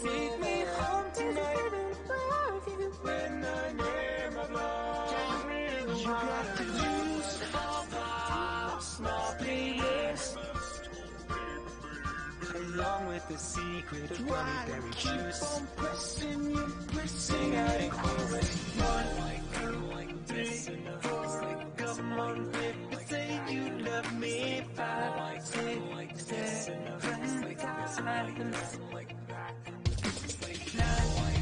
Take me home tonight. When I never love, you got to use all the small things, along with the secret of berry juice. Keep on pressing you, pressing out in chorus. 1, 2, 3, 4. Come on, baby, say you love me. 5, 6, 7, 8. 9,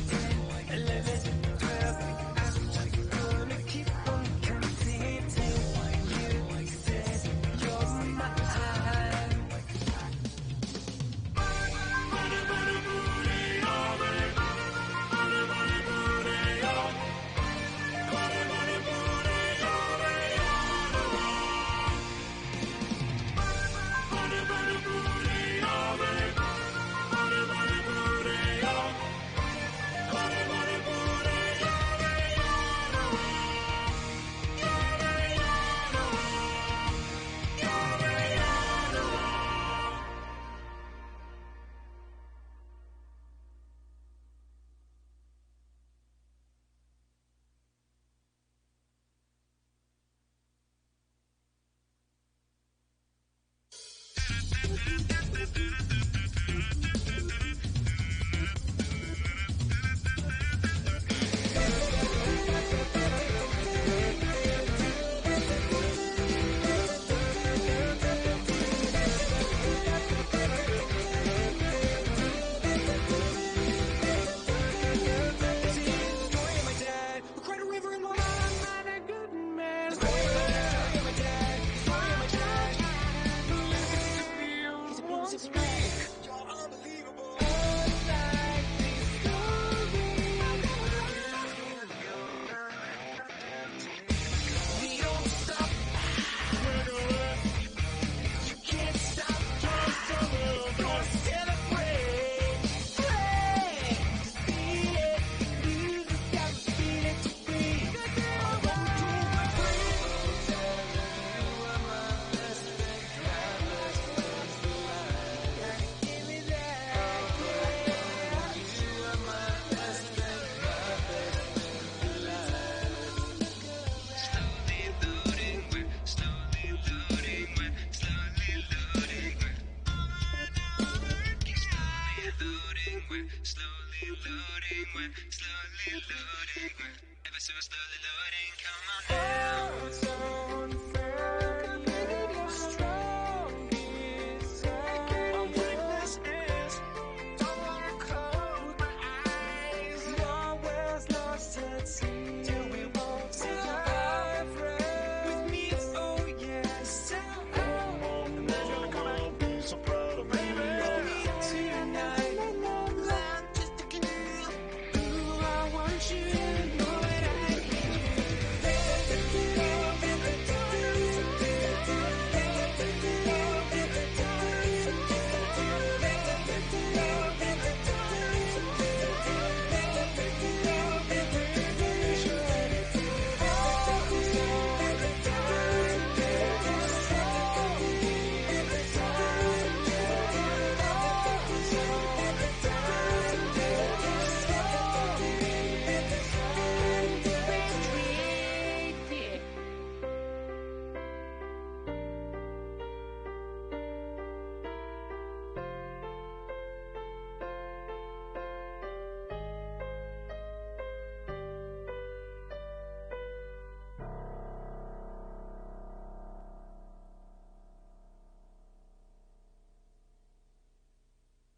10, 11, 12. I'm gonna keep on counting till you say you're mine.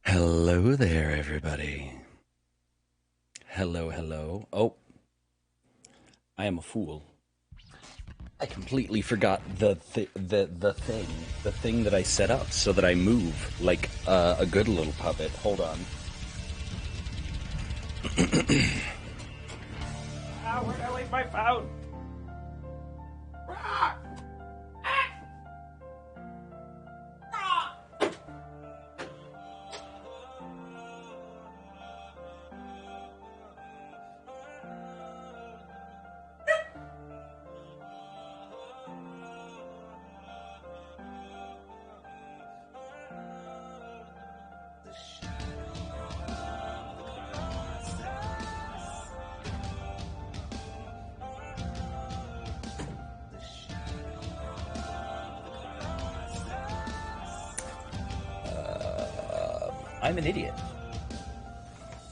Hello there, everybody. Hello, hello. Oh, I am a fool. I completely forgot the thing that I set up so that I move like a good little puppet. Hold on. Where'd I leave my phone? I'm an idiot.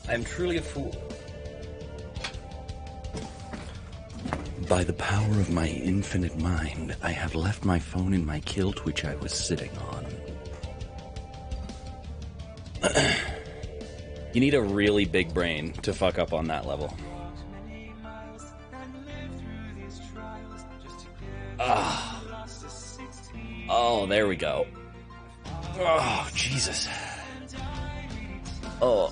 I'm truly a fool. By the power of my infinite mind, I have left my phone in my kilt which I was sitting on. You need a really big brain to fuck up on that level. Oh, there we go. Oh, Jesus. Oh,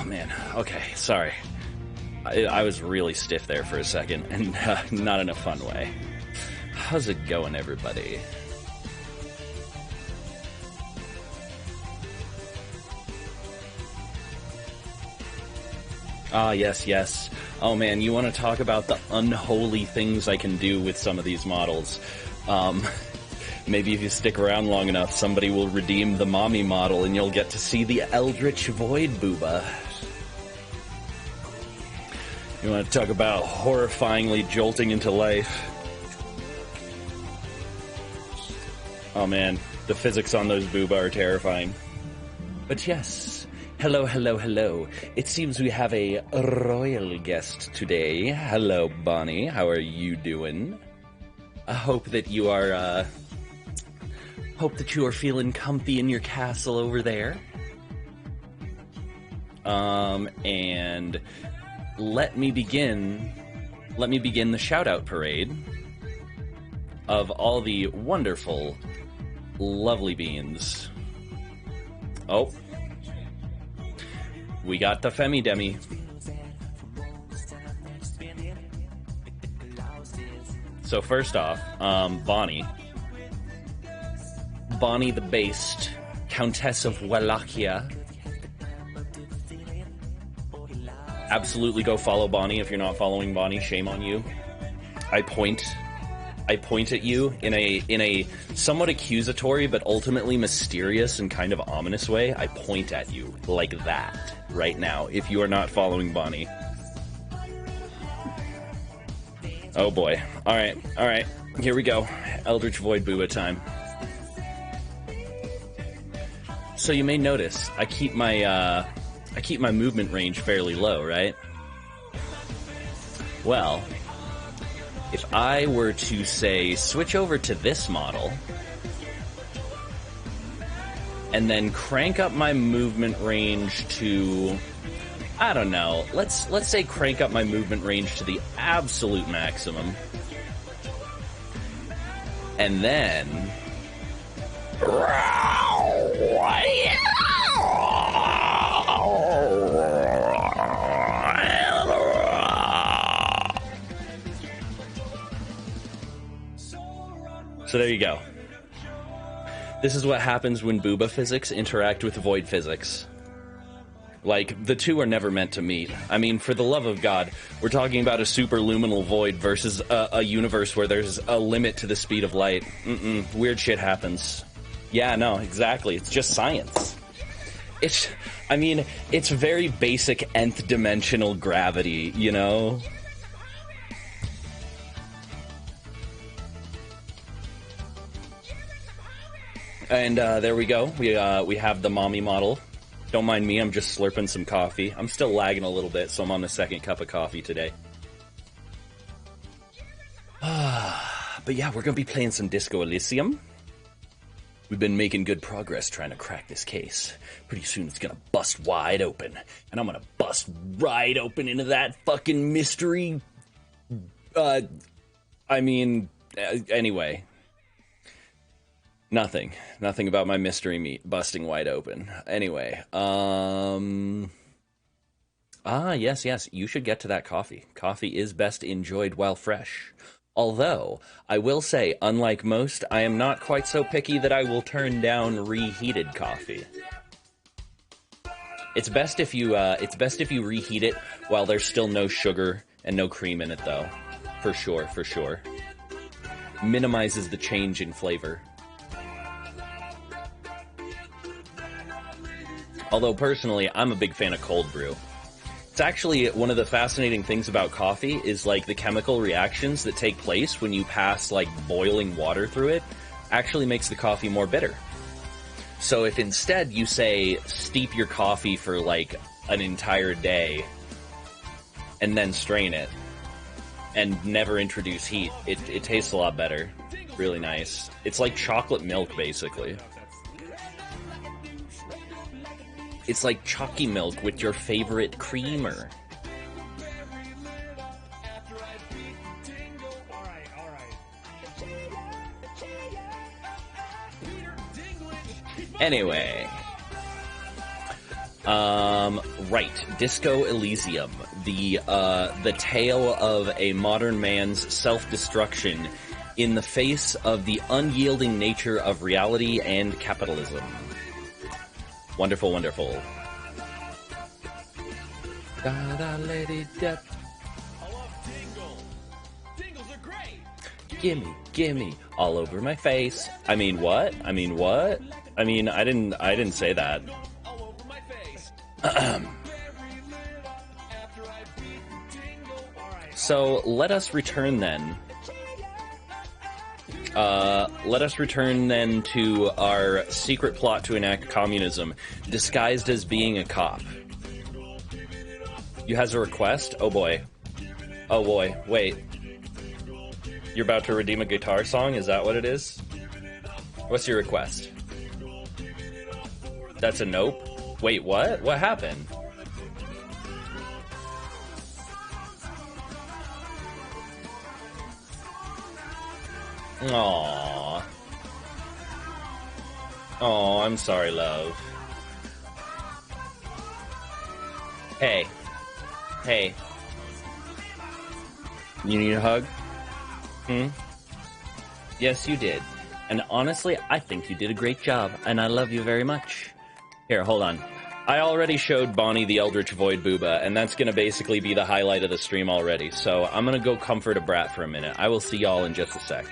man. Okay, sorry. I was really stiff there for a second, and not in a fun way. How's it going, everybody? Ah, yes. Oh, man, you want to talk about the unholy things I can do with some of these models. Maybe if you stick around long enough, somebody will redeem the mommy model and you'll get to see the Eldritch Void Booba. You want to talk about horrifyingly jolting into life? Oh man, the physics on those Booba are terrifying. But yes, hello. It seems we have a royal guest today. Hello, Bonnie. How are you doing? I hope that you are, feeling comfy in your castle over there. And let me begin the shout-out parade of all the wonderful, lovely beans. Oh. We got the Femi Demi. So first off, Bonnie the Based, Countess of Wallachia. Absolutely go follow Bonnie if you're not following Bonnie. Shame on you. I point at you in a somewhat accusatory but ultimately mysterious and kind of ominous way. I point at you like that right now if you are not following Bonnie. Oh boy. All right. Here we go. Eldritch Void Booba time. So you may notice I keep my I keep my movement range fairly low, right? Well, if I were to, say, switch over to this model, and then crank up my movement range to, I don't know, let's say crank up my movement range to the absolute maximum, and then... So there you go. This is what happens when booba physics interact with void physics. Like, the two are never meant to meet. I mean, for the love of God, we're talking about a superluminal void versus a universe where there's a limit to the speed of light. Weird shit happens. Yeah, no, exactly. It's just science. It's very basic nth dimensional gravity, you know? And there we go. We have the mommy model. Don't mind me, I'm just slurping some coffee. I'm still lagging a little bit, so I'm on the second cup of coffee today. But yeah, we're going to be playing some Disco Elysium. We've been making good progress trying to crack this case. Pretty soon it's going to bust wide open. And I'm going to bust right open into that fucking mystery... anyway... Nothing about my mystery meat busting wide open. Anyway, yes, you should get to that coffee. Coffee is best enjoyed while fresh. Although, I will say, unlike most, I am not quite so picky that I will turn down reheated coffee. It's best if you reheat it while there's still no sugar and no cream in it, though. For sure. Minimizes the change in flavor. Although, personally, I'm a big fan of cold brew. It's actually one of the fascinating things about coffee is, like, the chemical reactions that take place when you pass, like, boiling water through it actually makes the coffee more bitter. So if instead you, say, steep your coffee for, like, an entire day and then strain it and never introduce heat, it tastes a lot better. Really nice. It's like chocolate milk, basically. It's like chalky milk with your favorite creamer. Anyway. Right. Disco Elysium. The tale of a modern man's self-destruction in the face of the unyielding nature of reality and capitalism. Wonderful, wonderful. Da-da, lady, da. I love Dingle. Dingles are great. Gimme, all over my face. I mean, what? I didn't say that. All over my face. So, let us return then. Let us return then to our secret plot to enact communism, disguised as being a cop. You has a request? Oh boy. Oh boy, wait. You're about to redeem a guitar song? Is that what it is? What's your request? That's a nope? Wait, what? What happened? Aww. Oh, I'm sorry, love. Hey. You need a hug? Yes, you did. And honestly, I think you did a great job, and I love you very much. Here, hold on. I already showed Bonnie the Eldritch Void Booba, and that's gonna basically be the highlight of the stream already, so I'm gonna go comfort a brat for a minute. I will see y'all in just a sec.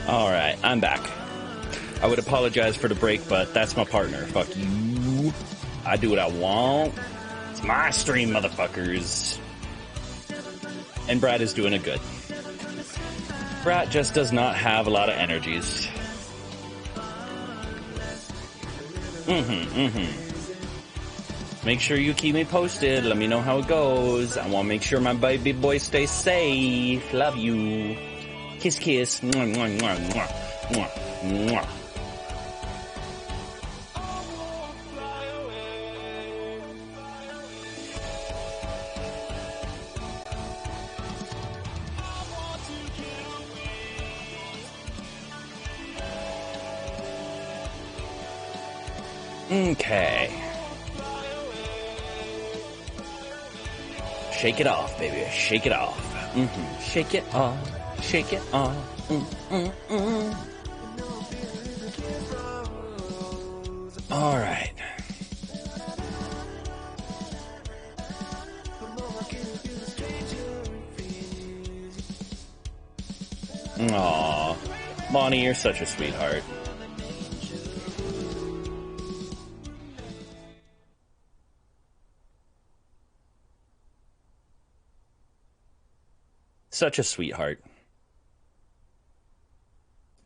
Alright, I'm back. I would apologize for the break, but that's my partner. Fuck you. I do what I want. It's my stream, motherfuckers. And Brad is doing it good. Brad just does not have a lot of energies. Make sure you keep me posted. Let me know how it goes. I want to make sure my baby boy stays safe. Love you. Kiss, kiss. Mwah, mwah, mwah, mwah, mwah, mwah. Okay. Shake it off, baby. Shake it off. Shake it off. Shake it off. All right. Aw, Bonnie, you're such a sweetheart. Such a sweetheart.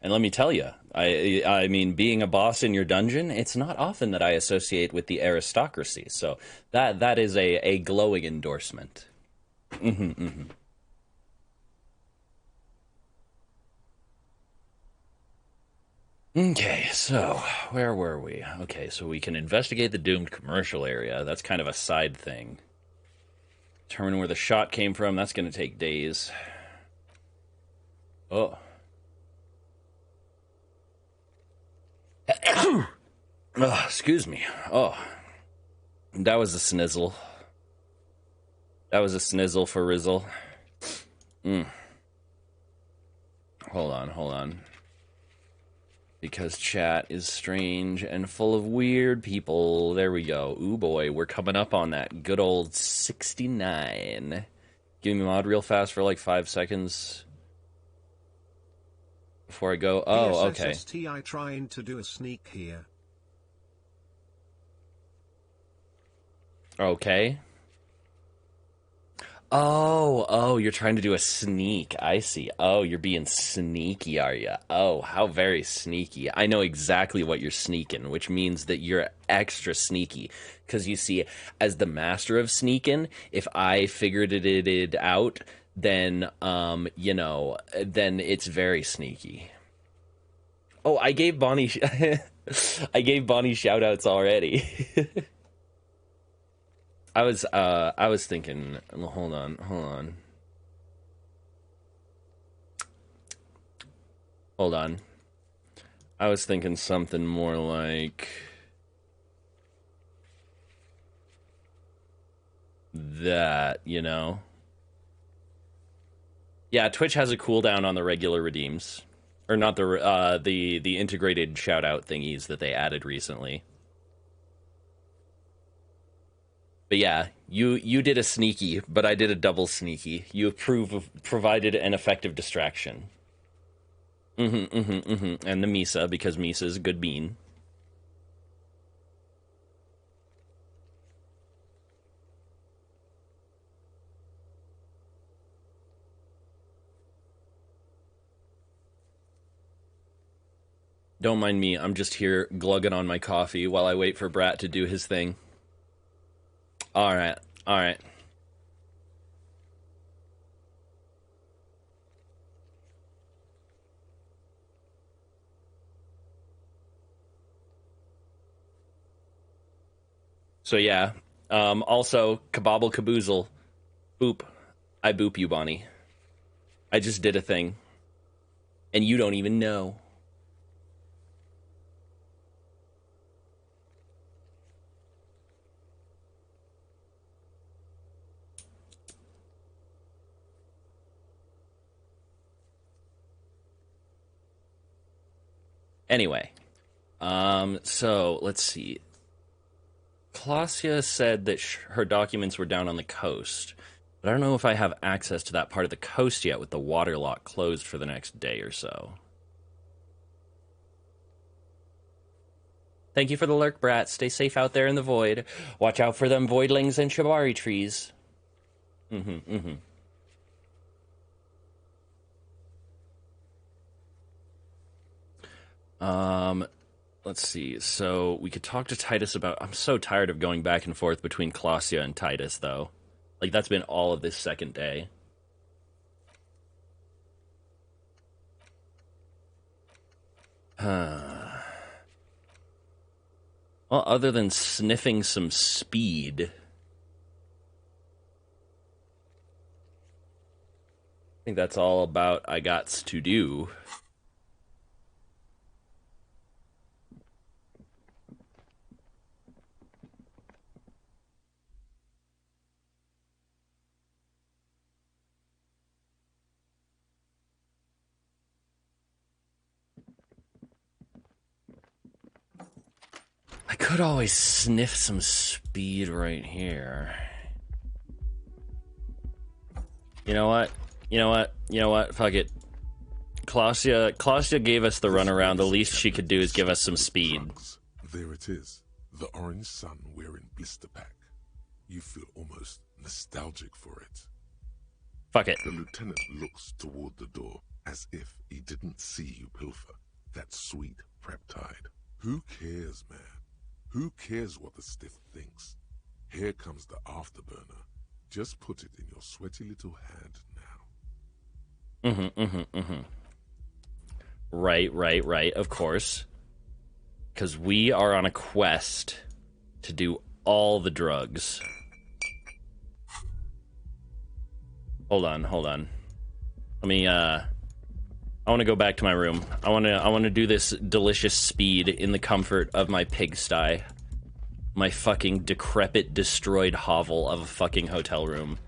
And let me tell you, I mean, being a boss in your dungeon, it's not often that I associate with the aristocracy. So that is a glowing endorsement. Okay, so where were we? Okay, so we can investigate the doomed commercial area. That's kind of a side thing. Determine where the shot came from. That's going to take days. Oh. Oh, excuse me. Oh. That was a snizzle. That was a snizzle for Rizzle. Hold on. Because chat is strange and full of weird people. There we go. Ooh boy, we're coming up on that good old 69. Give me mod real fast for like 5 seconds before I go. Oh, okay. PSSSTI trying to do a sneak here. Okay. Oh, you're trying to do a sneak. I see. Oh, you're being sneaky, are you? Oh, how very sneaky. I know exactly what you're sneaking, which means that you're extra sneaky. Because you see, as the master of sneaking, if I figured it out, then, you know, then it's very sneaky. Oh, I gave Bonnie, I gave Bonnie shout-outs already. I was thinking, hold on. I was thinking something more like that, you know? Yeah, Twitch has a cooldown on the regular redeems. Or not the integrated shout-out thingies that they added recently. But yeah, you did a sneaky, but I did a double sneaky. You provided an effective distraction. And the Misa, because Misa is a good bean. Don't mind me. I'm just here glugging on my coffee while I wait for Brat to do his thing. All right. All right. So yeah. Also, kabobble caboozle. Boop. I boop you, Bonnie. I just did a thing. And you don't even know. Anyway. So, let's see. Klausya said that her documents were down on the coast. But I don't know if I have access to that part of the coast yet with the water lock closed for the next day or so. Thank you for the lurk, Brat. Stay safe out there in the void. Watch out for them voidlings and shibari trees. Let's see. So we could talk to Titus about... I'm so tired of going back and forth between Klausya and Titus, though. Like, that's been all of this second day. Well, other than sniffing some speed... I think that's all about I gots to do. I could always sniff some speed right here. You know what? Fuck it. Klausya gave us the runaround. The least she could do is give us some speed. There it is. The orange sun wearing blister pack. You feel almost nostalgic for it. Fuck it. The lieutenant looks toward the door as if he didn't see you pilfer that sweet prep-tide. Who cares, man? Who cares what the stiff thinks? Here comes the afterburner. Just put it in your sweaty little hand now. Right, of course. Because we are on a quest to do all the drugs. Hold on. Let me, I want to go back to my room. I want to do this delicious speed in the comfort of my pigsty. My fucking decrepit, destroyed hovel of a fucking hotel room.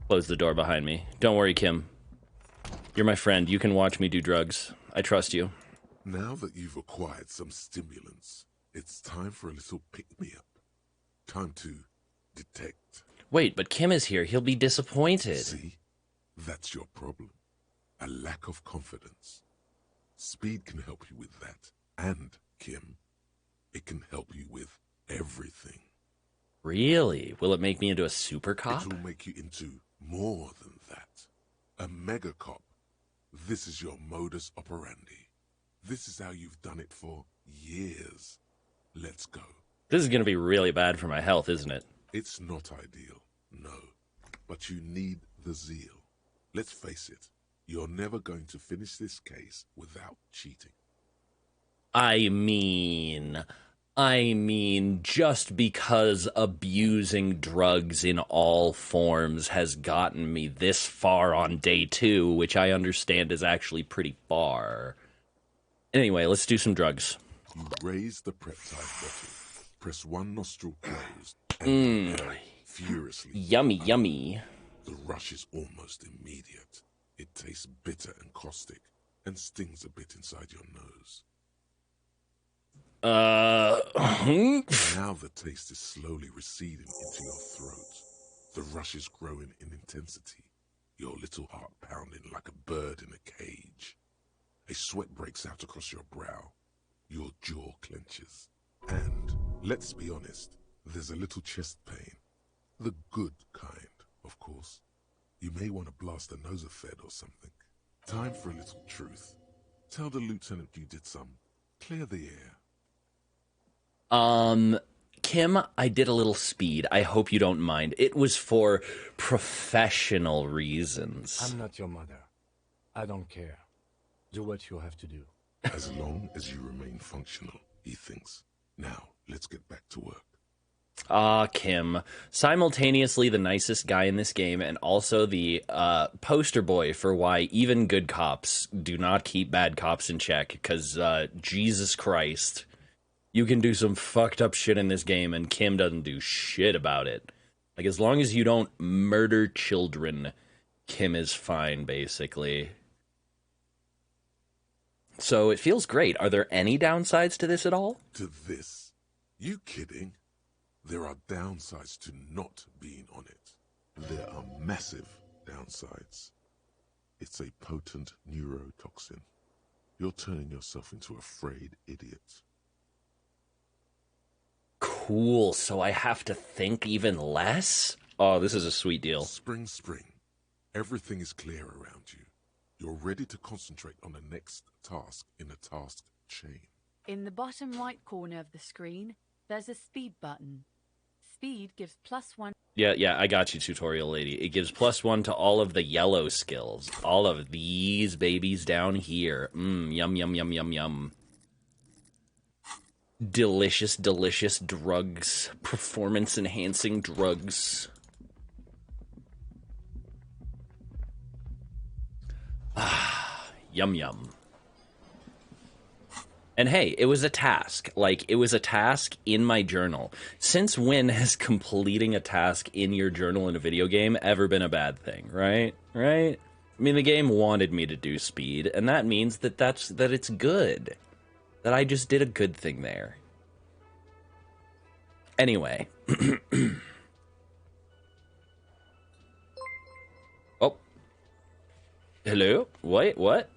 Close the door behind me. Don't worry, Kim. You're my friend. You can watch me do drugs. I trust you. Now that you've acquired some stimulants, it's time for a little pick-me-up. Time to detect. Wait, but Kim is here. He'll be disappointed. See? That's your problem. A lack of confidence. Speed can help you with that. And, Kim, it can help you with everything. Really? Will it make me into a super cop? It will make you into more than that. A mega cop. This is your modus operandi. This is how you've done it for years. Let's go. This is going to be really bad for my health, isn't it? It's not ideal, no. But you need the zeal. Let's face it. You're never going to finish this case without cheating. I mean, just because abusing drugs in all forms has gotten me this far on day 2, which I understand is actually pretty far. Anyway, let's do some drugs. You raise the peptide bottle, press one nostril closed, and inhale furiously. Yummy. The rush is almost immediate. It tastes bitter and caustic, and stings a bit inside your nose. Now the taste is slowly receding into your throat. The rush is growing in intensity, your little heart pounding like a bird in a cage. A sweat breaks out across your brow. Your jaw clenches. And, let's be honest, there's a little chest pain. The good kind, of course. You may want to blast a nosofed or something. Time for a little truth. Tell the lieutenant you did some. Clear the air. Kim, I did a little speed. I hope you don't mind. It was for professional reasons. I'm not your mother. I don't care. Do what you have to do. As long as you remain functional, he thinks. Now, let's get back to work. Ah, Kim. Simultaneously the nicest guy in this game and also the poster boy for why even good cops do not keep bad cops in check. Because, Jesus Christ, you can do some fucked up shit in this game and Kim doesn't do shit about it. Like, as long as you don't murder children, Kim is fine, basically. So it feels great. Are there any downsides to this at all? To this? You kidding? There are downsides to not being on it. There are massive downsides. It's a potent neurotoxin. You're turning yourself into a frayed idiot. Cool, so I have to think even less? Oh, this is a sweet deal. Spring. Everything is clear around you. You're ready to concentrate on the next task in a task chain. In the bottom right corner of the screen, there's a speed button. Speed gives +1. Yeah, I got you, tutorial lady. It gives +1 to all of the yellow skills. All of these babies down here. Yum. Delicious drugs. Performance-enhancing drugs. Yum. And hey, it was a task. Like, it was a task in my journal. Since when has completing a task in your journal in a video game ever been a bad thing, right? I mean, the game wanted me to do speed, and that means that it's good. That I just did a good thing there. Anyway. Oh. Hello? Wait, what?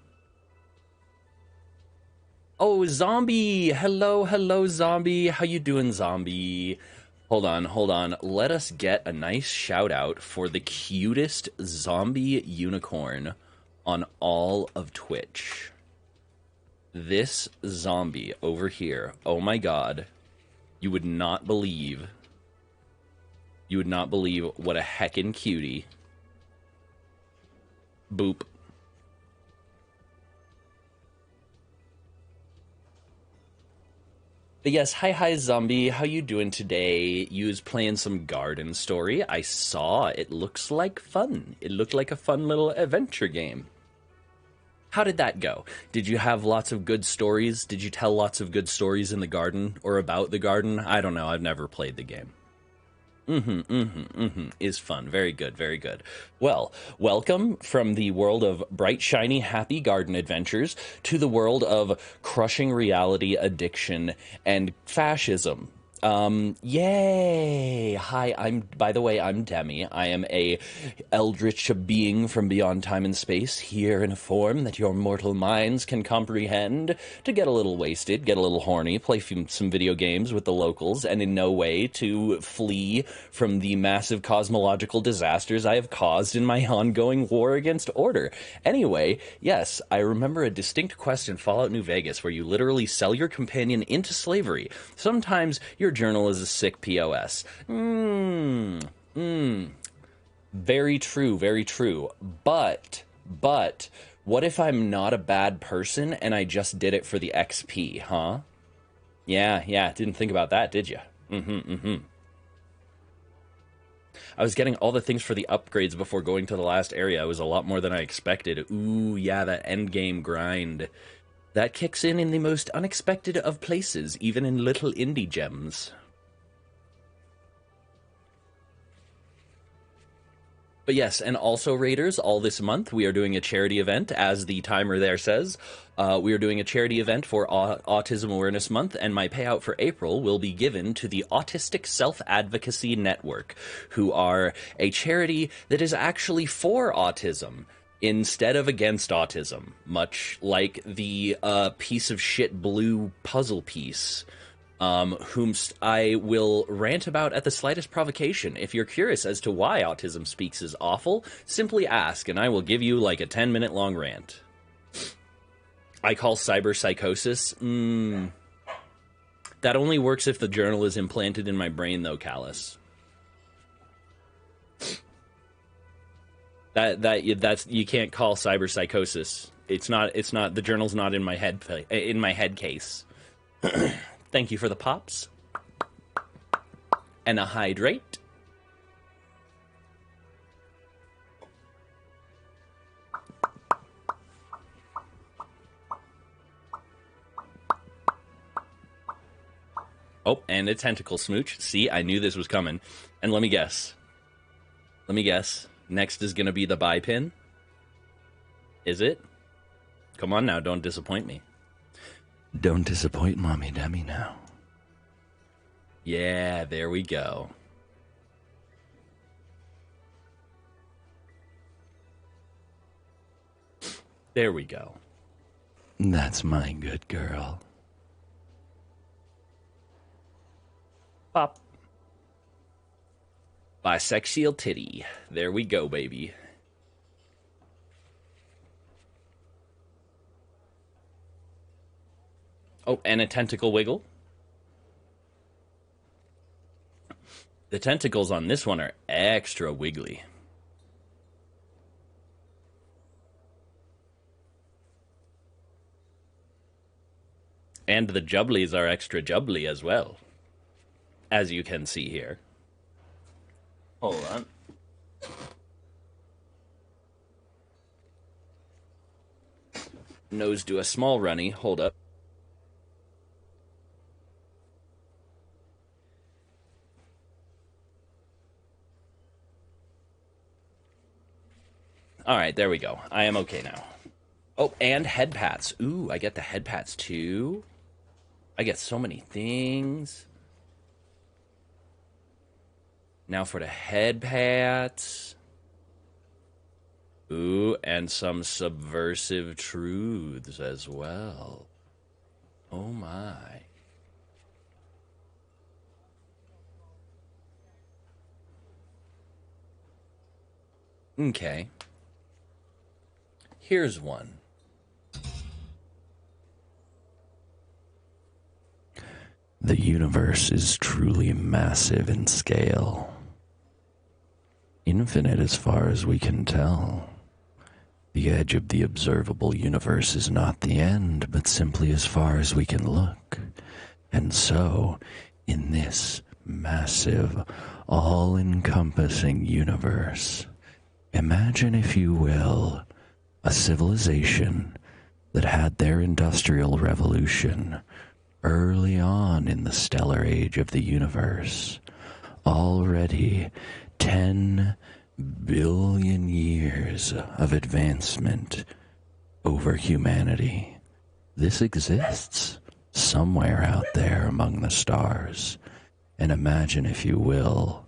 Oh, Zombie! Hello, Zombie. How you doing, Zombie? Hold on. Let us get a nice shout-out for the cutest zombie unicorn on all of Twitch. This zombie over here. Oh my god. You would not believe what a heckin' cutie. Boop. But yes, hi Zombie, how you doing today? You was playing some Garden Story. I saw, it looks like fun. It looked like a fun little adventure game. How did that go? Did you have lots of good stories? Did you tell lots of good stories in the garden or about the garden? I don't know, I've never played the game. Is fun. Very good. Well, welcome from the world of bright, shiny, happy garden adventures to the world of crushing reality, addiction, and fascism. Yay! Hi, by the way, I'm Demi. I am a eldritch being from beyond time and space, here in a form that your mortal minds can comprehend, to get a little wasted, get a little horny, play some video games with the locals, and in no way to flee from the massive cosmological disasters I have caused in my ongoing war against order. Anyway, yes, I remember a distinct quest in Fallout New Vegas where you literally sell your companion into slavery. Sometimes your journal is a sick POS. Very true. But, what if I'm not a bad person and I just did it for the XP, huh? Yeah, didn't think about that, did you? I was getting all the things for the upgrades before going to the last area. It was a lot more than I expected. Ooh, yeah, that endgame grind. That kicks in the most unexpected of places, even in little indie gems. But yes, and also, Raiders, all this month we are doing a charity event, as the timer there says. We are doing a charity event for Autism Awareness Month, and my payout for April will be given to the Autistic Self-Advocacy Network, who are a charity that is actually for autism instead of against autism, much like the piece of shit blue puzzle piece, whomst I will rant about at the slightest provocation. If you're curious as to why Autism Speaks is awful, simply ask, and I will give you like a 10-minute long rant. I call cyberpsychosis. That only works if the journal is implanted in my brain, though, Callus. That's you can't call cyberpsychosis. It's not. The journal's not in my head. In my head case. Thank you for the pops. And a hydrate. Oh, and a tentacle smooch. See, I knew this was coming. And let me guess. Next is going to be the buy pin. Is it? Come on now, don't disappoint me. Don't disappoint Mommy Demi now. Yeah, there we go. There we go. That's my good girl. Pop. Bisexual titty. There we go, baby. Oh, and a tentacle wiggle. The tentacles on this one are extra wiggly. And the jubblies are extra jubbly as well, as you can see here. Hold on. Nose do a small runny. Hold up. All right, there we go. I am okay now. Oh, and head pats. Ooh, I get the head pats too. I get so many things. Now for the head pats. Ooh, and some subversive truths as well. Oh my. Okay. Here's one. The universe is truly massive in scale. Infinite as far as we can tell. The edge of the observable universe is not the end, but simply as far as we can look. And so, in this massive, all-encompassing universe, imagine, if you will, a civilization that had their industrial revolution early on in the stellar age of the universe. Already 10 billion years of advancement over humanity. This exists somewhere out there among the stars. And imagine, if you will,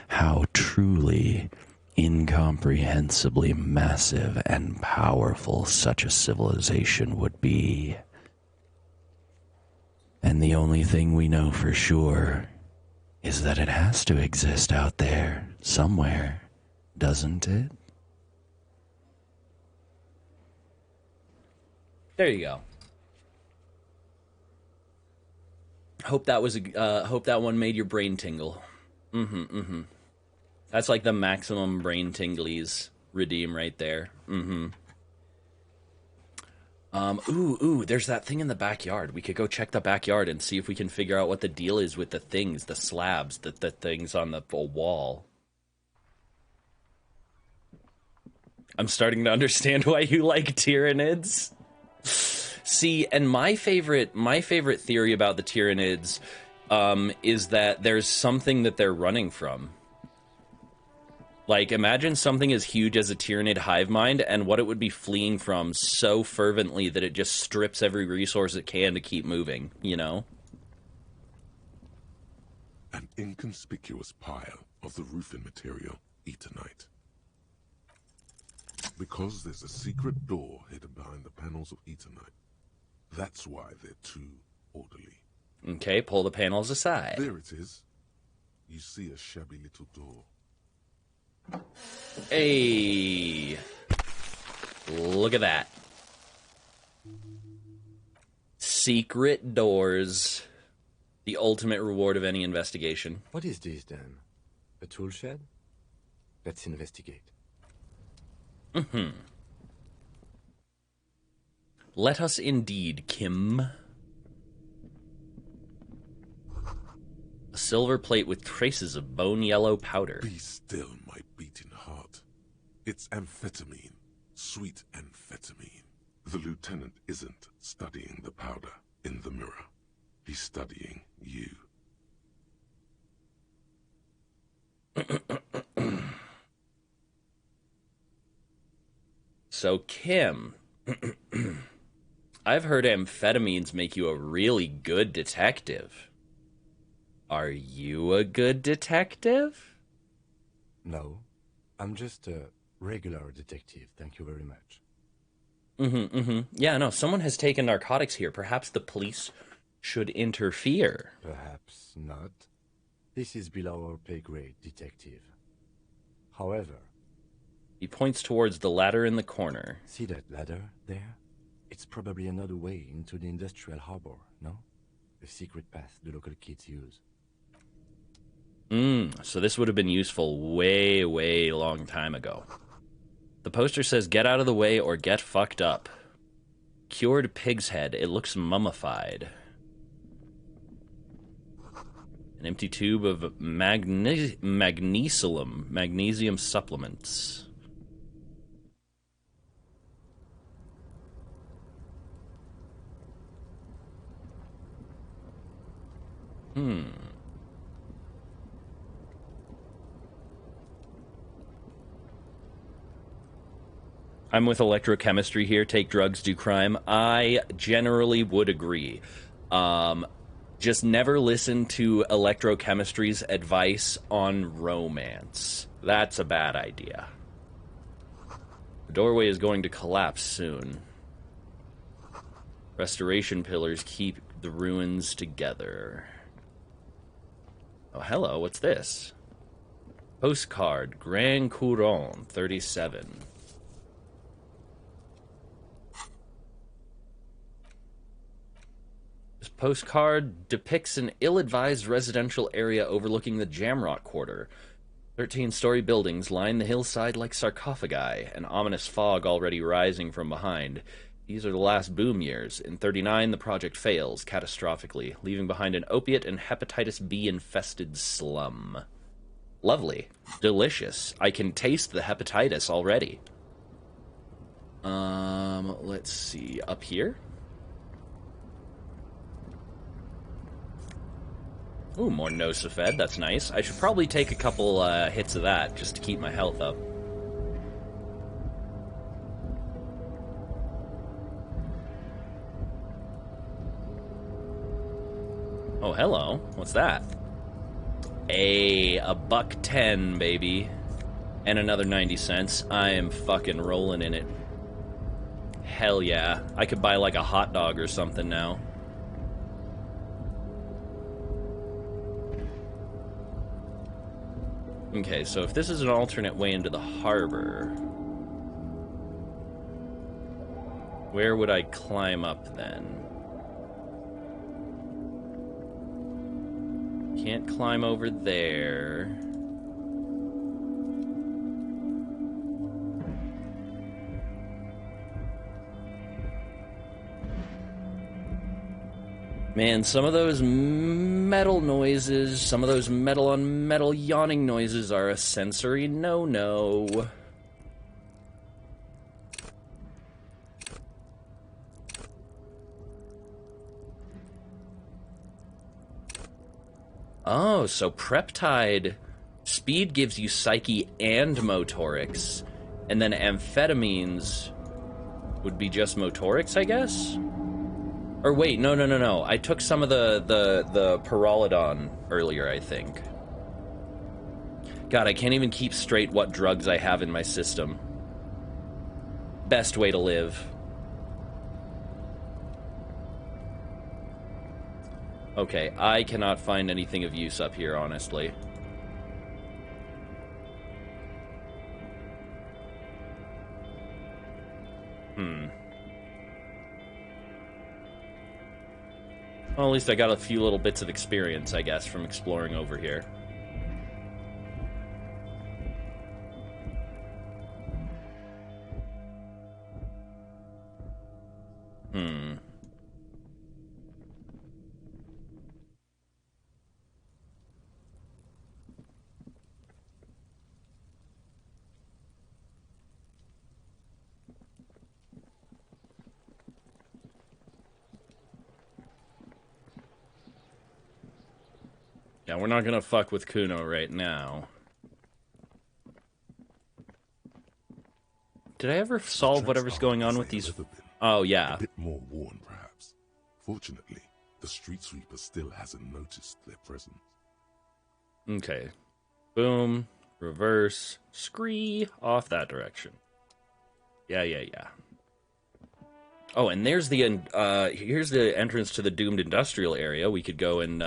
how truly incomprehensibly massive and powerful such a civilization would be. And the only thing we know for sure is that it has to exist out there somewhere, doesn't it? There you go. Hope that was hope that one made your brain tingle. That's like the maximum brain tinglies redeem right there. Ooh, there's that thing in the backyard. We could go check the backyard and see if we can figure out what the deal is with the things, the slabs, the things on the wall. I'm starting to understand why you like Tyranids. See, and my favorite theory about the Tyranids is that there's something that they're running from. Like, imagine something as huge as a Tyranid hive mind and what it would be fleeing from so fervently that it just strips every resource it can to keep moving, you know? An inconspicuous pile of the roofing material, Eternite. Because there's a secret door hidden behind the panels of Eternite. That's why they're too orderly. Okay, pull the panels aside. There it is. You see a shabby little door. Hey, look at that. Secret doors. The ultimate reward of any investigation. What is this, then? A tool shed? Let's investigate. Let us indeed, Kim. A silver plate with traces of bone yellow powder. Be still, my beating heart. It's amphetamine. Sweet amphetamine. The lieutenant isn't studying the powder in the mirror. He's studying you. So, Kim, I've heard amphetamines make you a really good detective. Are you a good detective? No, I'm just a regular detective, thank you very much. Yeah, no, someone has taken narcotics here. Perhaps the police should interfere. Perhaps not. This is below our pay grade, detective. However... He points towards the ladder in the corner. See that ladder there? It's probably another way into the industrial harbor, no? A secret path the local kids use. So this would have been useful way, way long time ago. The poster says, get out of the way or get fucked up. Cured pig's head. It looks mummified. An empty tube of magnesium supplements. I'm with electrochemistry here. Take drugs, do crime. I generally would agree. Just never listen to electrochemistry's advice on romance. That's a bad idea. The doorway is going to collapse soon. Restoration pillars keep the ruins together. Oh, hello, what's this? Postcard, Grand Couronne, 37. This postcard depicts an ill-advised residential area overlooking the Jamrock Quarter. 13-story buildings line the hillside like sarcophagi, an ominous fog already rising from behind. These are the last boom years. In 39, the project fails catastrophically, leaving behind an opiate and hepatitis B-infested slum. Lovely. Delicious. I can taste the hepatitis already. Let's see. Up here? Ooh, more Nosafed. That's nice. I should probably take a couple hits of that just to keep my health up. Oh, hello. What's that? A $1.10, baby. And another 90 cents. I am fucking rolling in it. Hell yeah. I could buy like a hot dog or something now. Okay, so if this is an alternate way into the harbor, where would I climb up then? Can't climb over there. Man, some of those metal noises, some of those metal on metal yawning noises are a sensory no-no. Oh, so Preptide speed gives you psyche and motorics, and then amphetamines would be just motorics, I guess? Or wait, no. I took some of the Pyrrolidon earlier, I think. God, I can't even keep straight what drugs I have in my system. Best way to live. Okay, I cannot find anything of use up here, honestly. Well, at least I got a few little bits of experience, I guess, from exploring over here. Yeah, we're not gonna fuck with Kuno right now. Did I ever solve whatever's going on with these? Oh, yeah. A bit more worn, perhaps. Fortunately, the street sweeper still hasn't noticed their presence. Okay. Boom. Reverse. Scree. Off that direction. Yeah. Oh, and there's the here's the entrance to the doomed industrial area. We could go and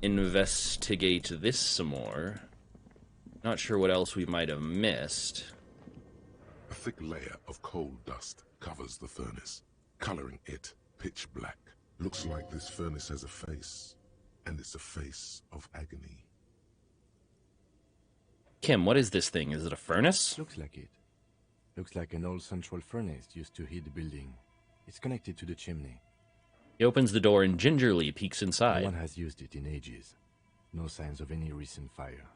investigate this some more. Not sure what else we might have missed. A thick layer of coal dust covers the furnace, coloring it pitch black. Looks like this furnace has a face, and it's a face of agony. Kim, what is this thing? Is it a furnace? Looks like it. Looks like an old central furnace used to heat the building. It's connected to the chimney. He opens the door and gingerly peeks inside. No one has used it in ages. No signs of any recent fire.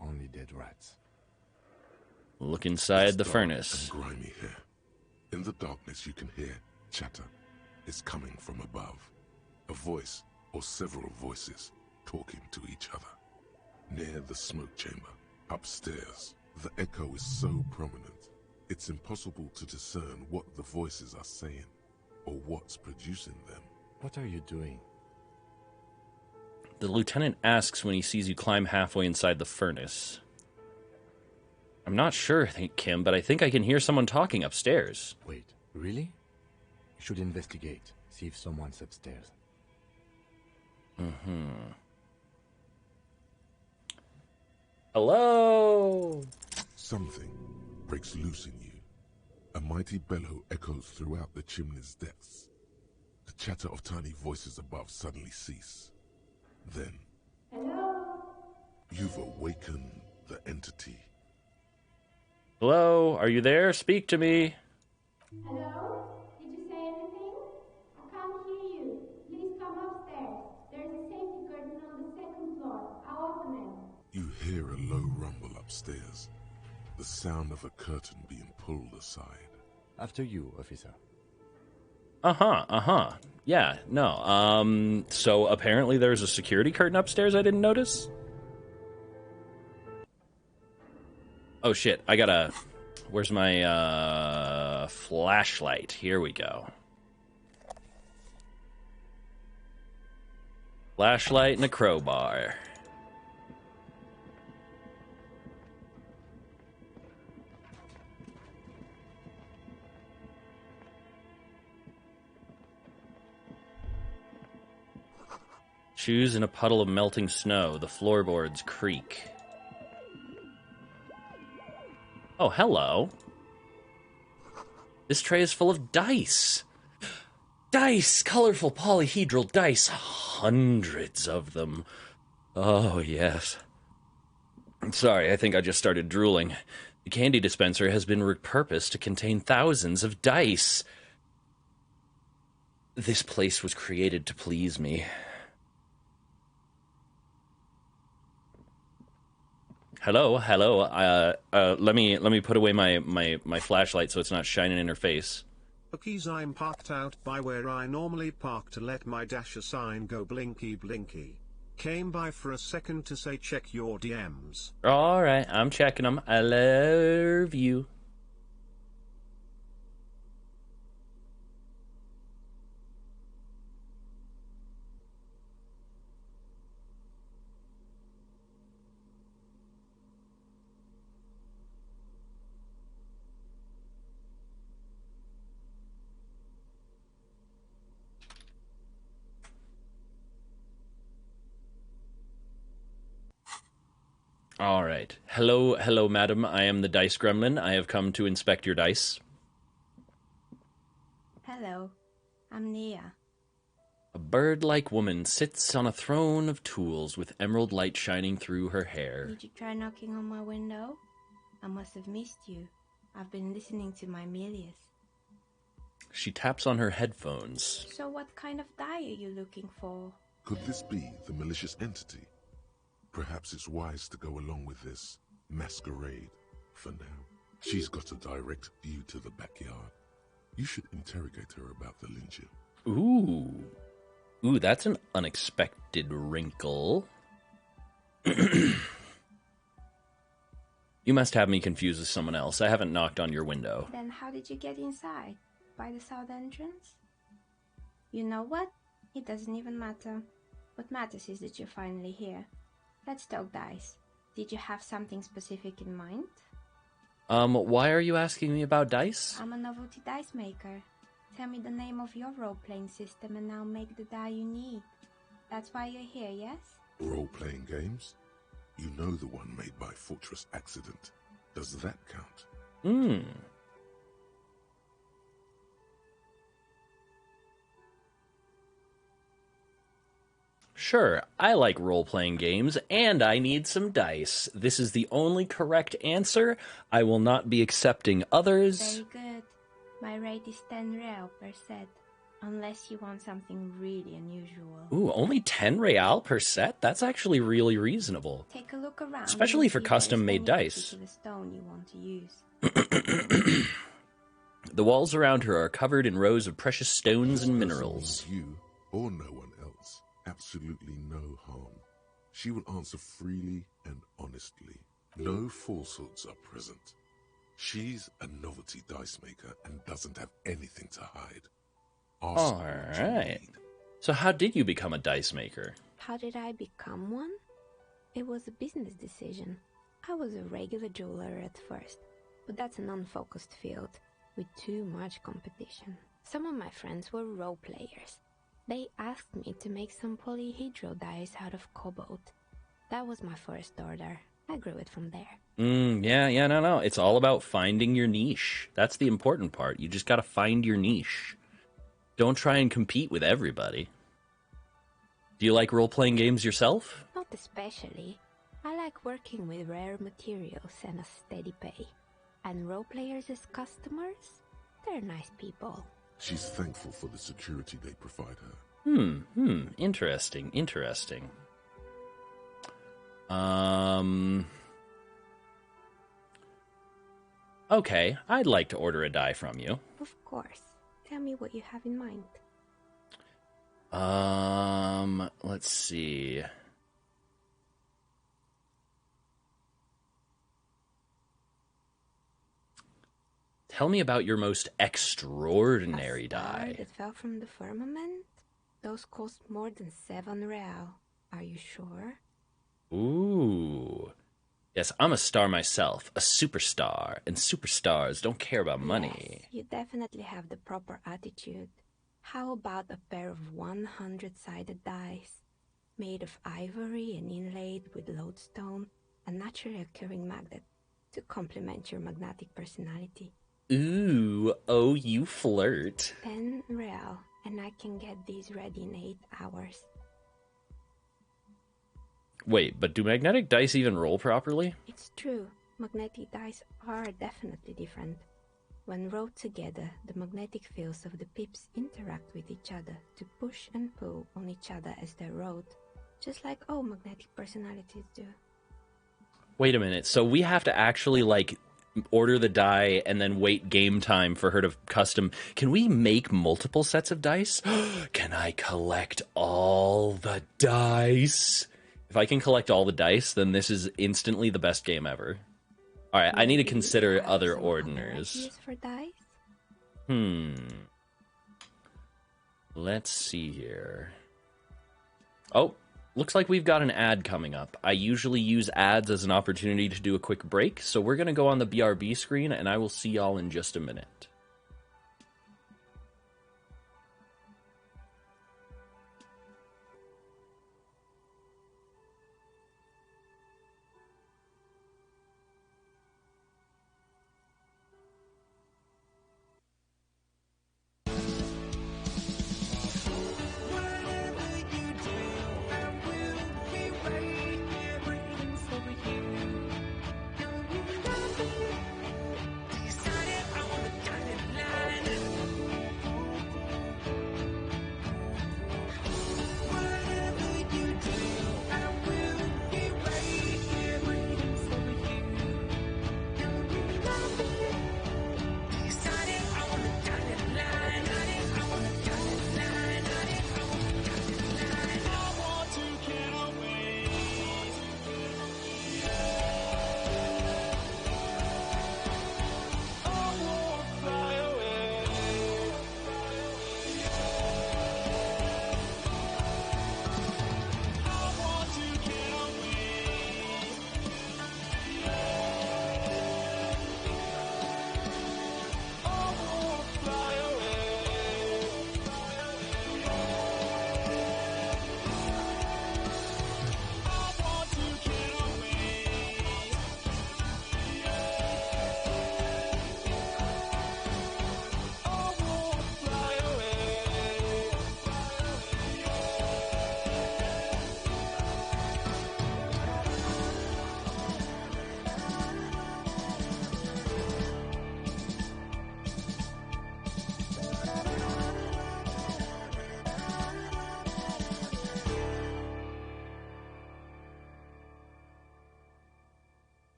Only dead rats. Look inside It's the dark furnace. and grimy here. In the darkness you can hear chatter. It's coming from above. A voice, or several voices, talking to each other. Near the smoke chamber, upstairs, the echo is so prominent, it's impossible to discern what the voices are saying, or what's producing them. What are you doing? The lieutenant asks when he sees you climb halfway inside the furnace. I'm not sure, Kim, but I think I can hear someone talking upstairs. Wait, really? You should investigate. See if someone's upstairs. Hello? Something breaks loose in you. A mighty bellow echoes throughout the chimney's depths. The chatter of tiny voices above suddenly cease. Then, you've awakened the entity. Hello? Are you there? Speak to me. Hello? Did you say anything? I can't hear you. Please come upstairs. There's a safety curtain on the second floor. I'll open it. You hear a low rumble upstairs. The sound of a curtain being pulled aside. After you, officer. Yeah, no. So apparently there's a security curtain upstairs I didn't notice? Oh shit, I gotta... Where's my, flashlight? Here we go. Flashlight and a crowbar. Shoes in a puddle of melting snow. The floorboards creak. Oh, hello. This tray is full of dice. Dice! Colorful polyhedral dice. Hundreds of them. Oh, yes. I'm sorry, I think I just started drooling. The candy dispenser has been repurposed to contain thousands of dice. This place was created to please me. Hello. Let me put away my flashlight so it's not shining in her face. Cookies, I'm parked out by where I normally park to let my dasher sign go blinky blinky. Came by for a second to say check your DMs. Alright, I'm checking them. I love you. All right. Hello, madam. I am the Dice Gremlin. I have come to inspect your dice. Hello. I'm Nia. A bird-like woman sits on a throne of tools with emerald light shining through her hair. Did you try knocking on my window? I must have missed you. I've been listening to my Milius. She taps on her headphones. So what kind of die are you looking for? Could this be the malicious entity? Perhaps it's wise to go along with this masquerade for now. She's got a direct view to the backyard. You should interrogate her about the lynching. Ooh. Ooh, that's an unexpected wrinkle. You must have me confused with someone else. I haven't knocked on your window. Then how did you get inside? By the south entrance? You know what? It doesn't even matter. What matters is that you're finally here. Let's talk dice. Did you have something specific in mind? Why are you asking me about dice? I'm a novelty dice maker. Tell me the name of your role-playing system and I'll make the die you need. That's why you're here, yes? Role-playing games? You know the one made by Fortress Accident. Does that count? Sure, I like role-playing games, and I need some dice. This is the only correct answer. I will not be accepting others. Very good. My rate is 10 real per set, unless you want something really unusual. Ooh, only 10 real per set? That's actually really reasonable. Take a look around. Especially for and see custom-made if there's dice. anything to the stone you want to use. The walls around her are covered in rows of precious stones and minerals. You or no one else. Absolutely no harm. She will answer freely and honestly. No falsehoods are present. She's a novelty dice maker and doesn't have anything to hide. Ask what you Alright. need. So how did you become a dice maker? How did I become one? It was a business decision. I was a regular jeweler at first, but that's an unfocused field with too much competition. Some of my friends were role players. They asked me to make some polyhedral dice out of cobalt. That was my first order. I grew it from there. No. It's all about finding your niche. That's the important part. You just gotta find your niche. Don't try and compete with everybody. Do you like role-playing games yourself? Not especially. I like working with rare materials and a steady pay. And role players as customers? They're nice people. She's thankful for the security they provide her. Interesting. Okay, I'd like to order a die from you. Of course. Tell me what you have in mind. Let's see. Tell me about your most extraordinary A star die. that fell from the firmament? Those cost more than 7 real. Are you sure? Ooh. Yes, I'm a star myself, a superstar, and superstars don't care about money. Yes, you definitely have the proper attitude. How about a pair of 100-sided dice, made of ivory and inlaid with lodestone, a naturally occurring magnet, to complement your magnetic personality? Ooh, oh, you flirt. 10 real, and I can get these ready in 8 hours. Wait, but do magnetic dice even roll properly? It's true, magnetic dice are definitely different. When rolled together, the magnetic fields of the pips interact with each other to push and pull on each other as they're rolled, just like all magnetic personalities do. Wait a minute, so we have to actually, like, order the die and then wait game time for her to custom. Can we make multiple sets of dice? Can I collect all the dice? If I can collect all the dice, then this is instantly the best game ever. Alright, I need to consider other ordiners. Ideas for dice? Let's see here. Oh, looks like we've got an ad coming up. I usually use ads as an opportunity to do a quick break, so we're going to go on the BRB screen, and I will see y'all in just a minute.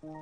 Ask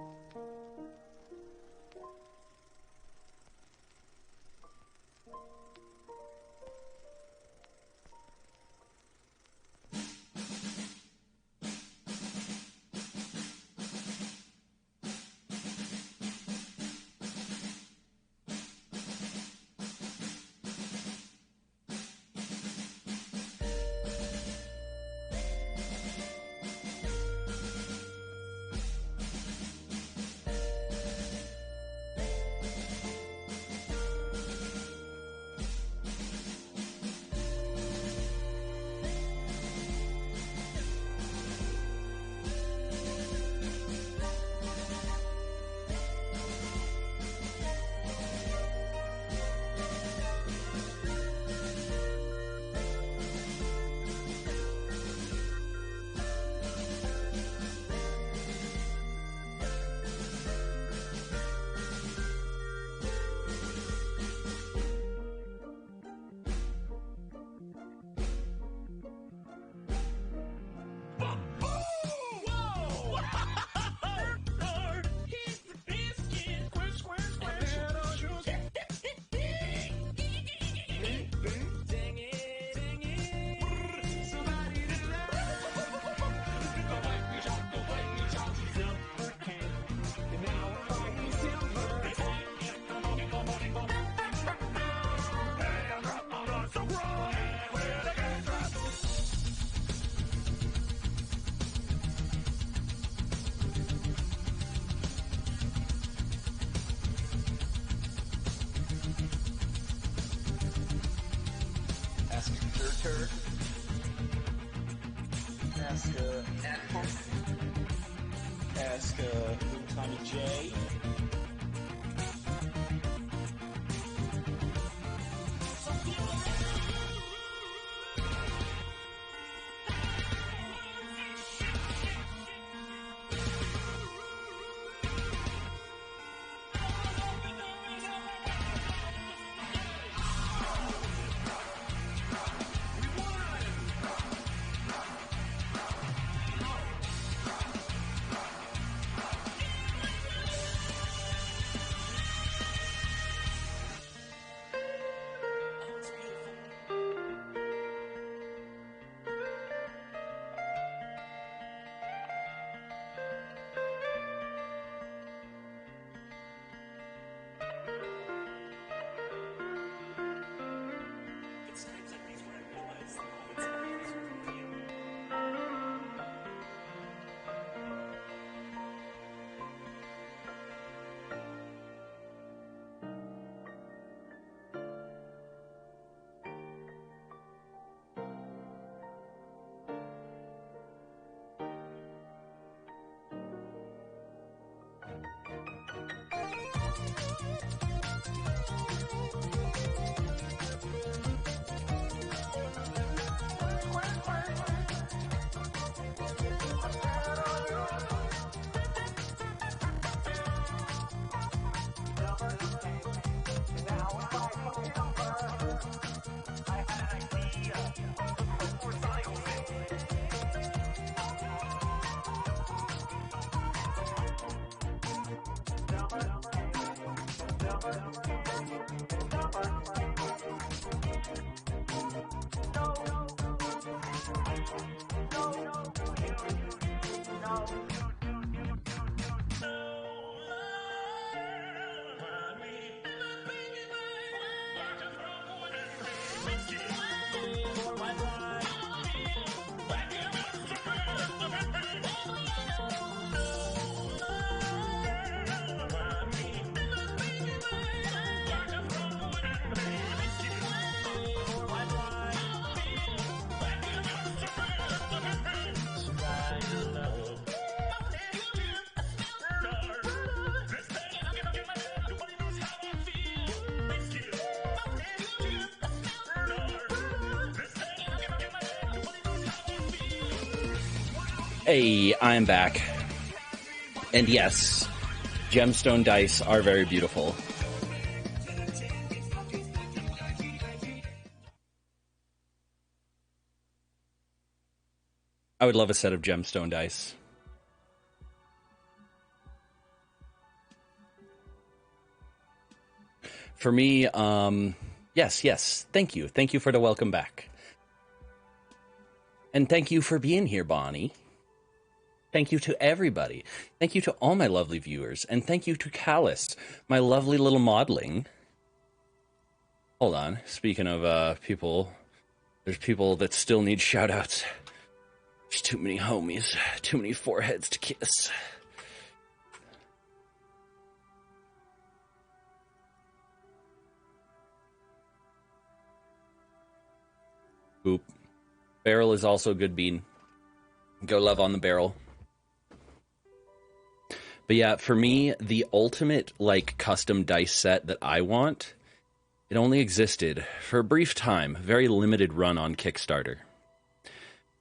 Tommy J. Hey, I'm back. And yes, gemstone dice are very beautiful. I would love a set of gemstone dice. For me, yes. Thank you. Thank you for the welcome back. And thank you for being here, Bonnie. Thank you to everybody. Thank you to all my lovely viewers. And thank you to Callus, my lovely little modeling. Hold on. Speaking of people, there's people that still need shout-outs. There's too many homies, too many foreheads to kiss. Boop. Barrel is also a good bean. Go love on the barrel. But yeah, for me, the ultimate, like, custom dice set that I want, it only existed for a brief time, very limited run on Kickstarter.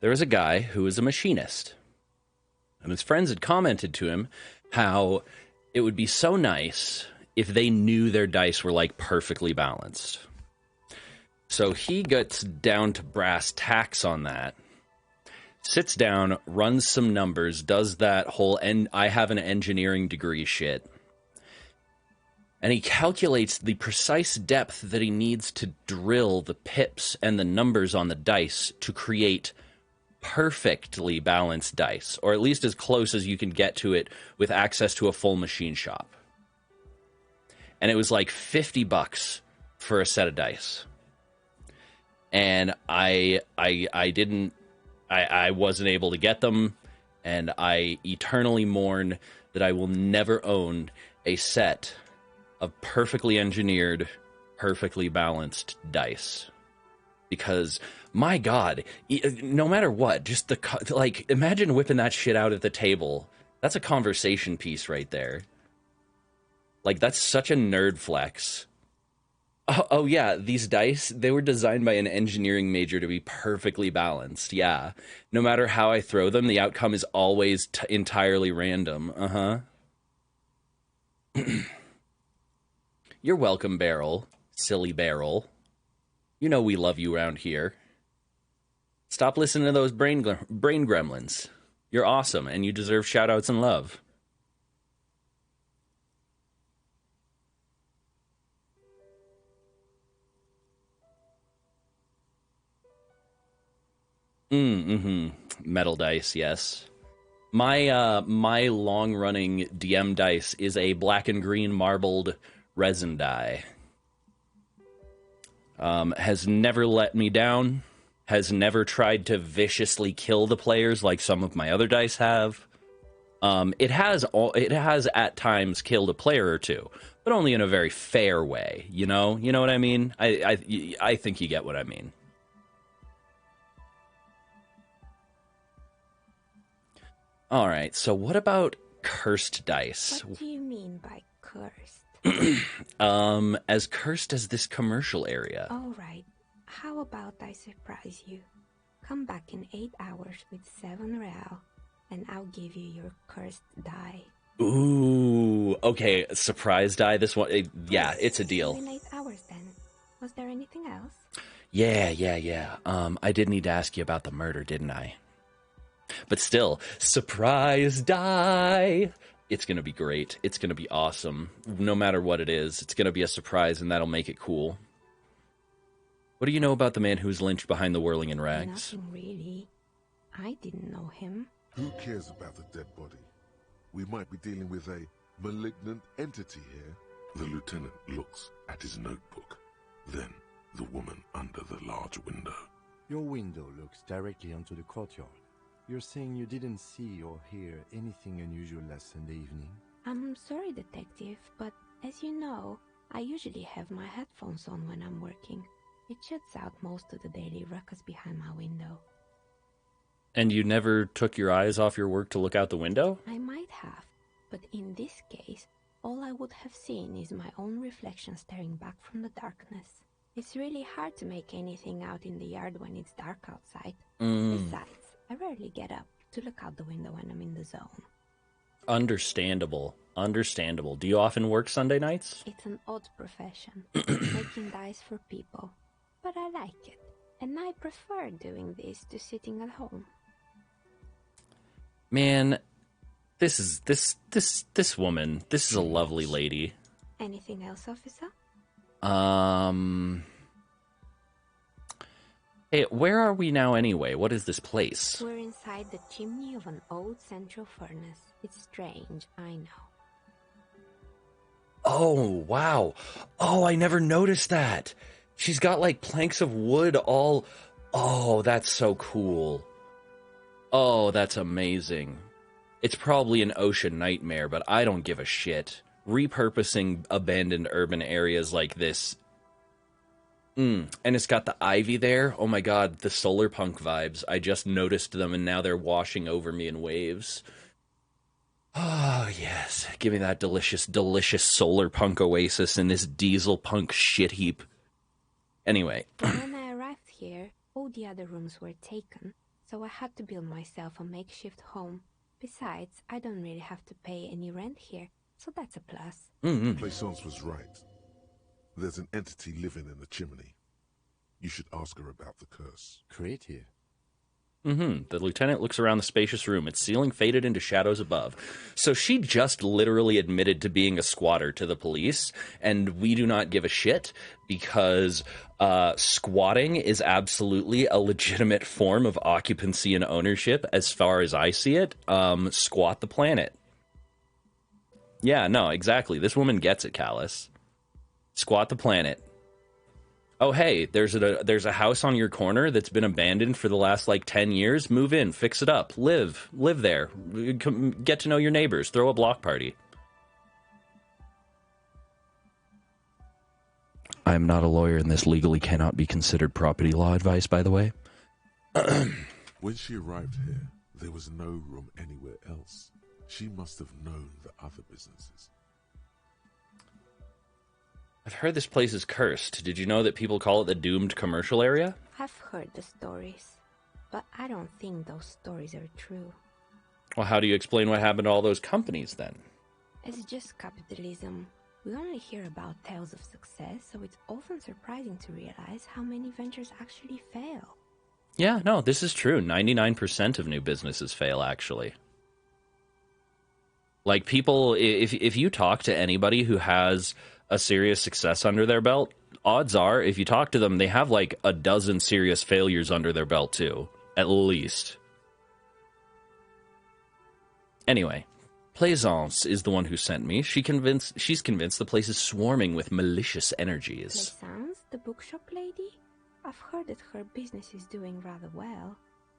There was a guy who was a machinist, and his friends had commented to him how it would be so nice if they knew their dice were, like, perfectly balanced. So he gets down to brass tacks on that, sits down, runs some numbers, does that whole I have an engineering degree shit. And he calculates the precise depth that he needs to drill the pips and the numbers on the dice to create perfectly balanced dice, or at least as close as you can get to it with access to a full machine shop. And it was like $50 for a set of dice. And I wasn't able to get them, and I eternally mourn that I will never own a set of perfectly engineered, perfectly balanced dice. Because, my God, no matter what, just imagine whipping that shit out at the table. That's a conversation piece right there. Like, that's such a nerd flex. Oh yeah, these dice, they were designed by an engineering major to be perfectly balanced, yeah. No matter how I throw them, the outcome is always entirely random, You're welcome, Barrel. Silly Barrel. You know we love you around here. Stop listening to those brain gremlins. You're awesome, and you deserve shout-outs and love. Metal dice, yes. My long-running DM dice is a black and green marbled resin die. Has never let me down. Has never tried to viciously kill the players like some of my other dice have. It has at times killed a player or two, but only in a very fair way. You know what I mean. I think you get what I mean. All right, so what about cursed dice? What do you mean by cursed? As cursed as this commercial area. All right, how about I surprise you? Come back in 8 hours with 7 real, and I'll give you your cursed die. Ooh, okay, surprise die. This one, yeah, it's a deal. In 8 hours then. Was there anything else? Yeah. I did need to ask you about the murder, didn't I? But still, surprise die! It's going to be great. It's going to be awesome. No matter what it is, it's going to be a surprise, and that'll make it cool. What do you know about the man who was lynched behind the whirling in rags? Nothing really. I didn't know him. Who cares about the dead body? We might be dealing with a malignant entity here. The lieutenant looks at his notebook. Then the woman under the large window. Your window looks directly onto the courtyard. You're saying you didn't see or hear anything unusual last Sunday evening? I'm sorry, detective, but as you know, I usually have my headphones on when I'm working. It shuts out most of the daily ruckus behind my window. And you never took your eyes off your work to look out the window? I might have, but in this case, all I would have seen is my own reflection staring back from the darkness. It's really hard to make anything out in the yard when it's dark outside. Besides, I rarely get up to look out the window when I'm in the zone. Understandable. Do you often work Sunday nights? It's an odd profession, making dice for people. But I like it, and I prefer doing this to sitting at home. Man, this woman, this is a lovely lady. Anything else, officer? Hey, where are we now anyway? What is this place? We're inside the chimney of an old central furnace. It's strange, I know. Oh, wow. Oh, I never noticed that. She's got like planks of wood all... Oh, that's so cool. Oh, that's amazing. It's probably an ocean nightmare, but I don't give a shit. Repurposing abandoned urban areas like this. And it's got the ivy there. Oh my god, the solar punk vibes. I just noticed them and now they're washing over me in waves. Oh, yes. Give me that delicious, delicious solar punk oasis in this diesel punk shit heap. Anyway. When I arrived here, all the other rooms were taken, so I had to build myself a makeshift home. Besides, I don't really have to pay any rent here, so that's a plus. Plaisance was right. There's an entity living in the chimney. You should ask her about the curse. Create here. The lieutenant looks around the spacious room, its ceiling faded into shadows above. So she just literally admitted to being a squatter to the police, and we do not give a shit because squatting is absolutely a legitimate form of occupancy and ownership as far as I see it. Squat the planet. Yeah, no, exactly. This woman gets it, Callus. Squat the planet. Oh, hey, there's a house on your corner that's been abandoned for the last, like, 10 years. Move in, fix it up, live there. Get to know your neighbors, throw a block party. I am not a lawyer, and this legally cannot be considered property law advice, by the way. When she arrived here, there was no room anywhere else. She must have known the other businesses. I've heard this place is cursed. Did you know that people call it the doomed commercial area? I've heard the stories, but I don't think those stories are true. Well, how do you explain what happened to all those companies, then? It's just capitalism. We only hear about tales of success, so it's often surprising to realize how many ventures actually fail. Yeah, no, this is true. 99% of new businesses fail, actually. Like, people, if you talk to anybody who has a serious success under their belt, odds are, if you talk to them, they have like a dozen serious failures under their belt too, at least. Anyway, Plaisance is the one who sent me. She's convinced the place is swarming with malicious energies. Plaisance, the bookshop lady? I've heard that her business is doing rather well.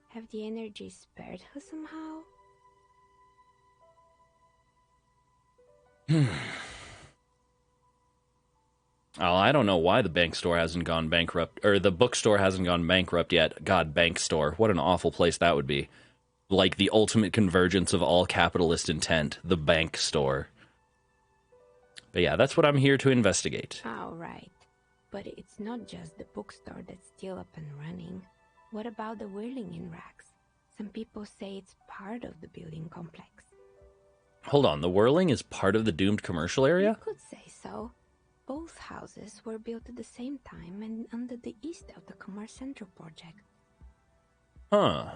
Have the energies spared her somehow? Oh, I don't know why the bank store hasn't gone bankrupt, or the bookstore hasn't gone bankrupt yet. God, bank store. What an awful place that would be. Like the ultimate convergence of all capitalist intent, the bank store. But yeah, that's what I'm here to investigate. Oh, right. But it's not just the bookstore that's still up and running. What about the whirling in racks? Some people say it's part of the building complex. Hold on, the whirling is part of the doomed commercial area? You could say so. Both houses were built at the same time and under the East of the Commerce Central project. Huh.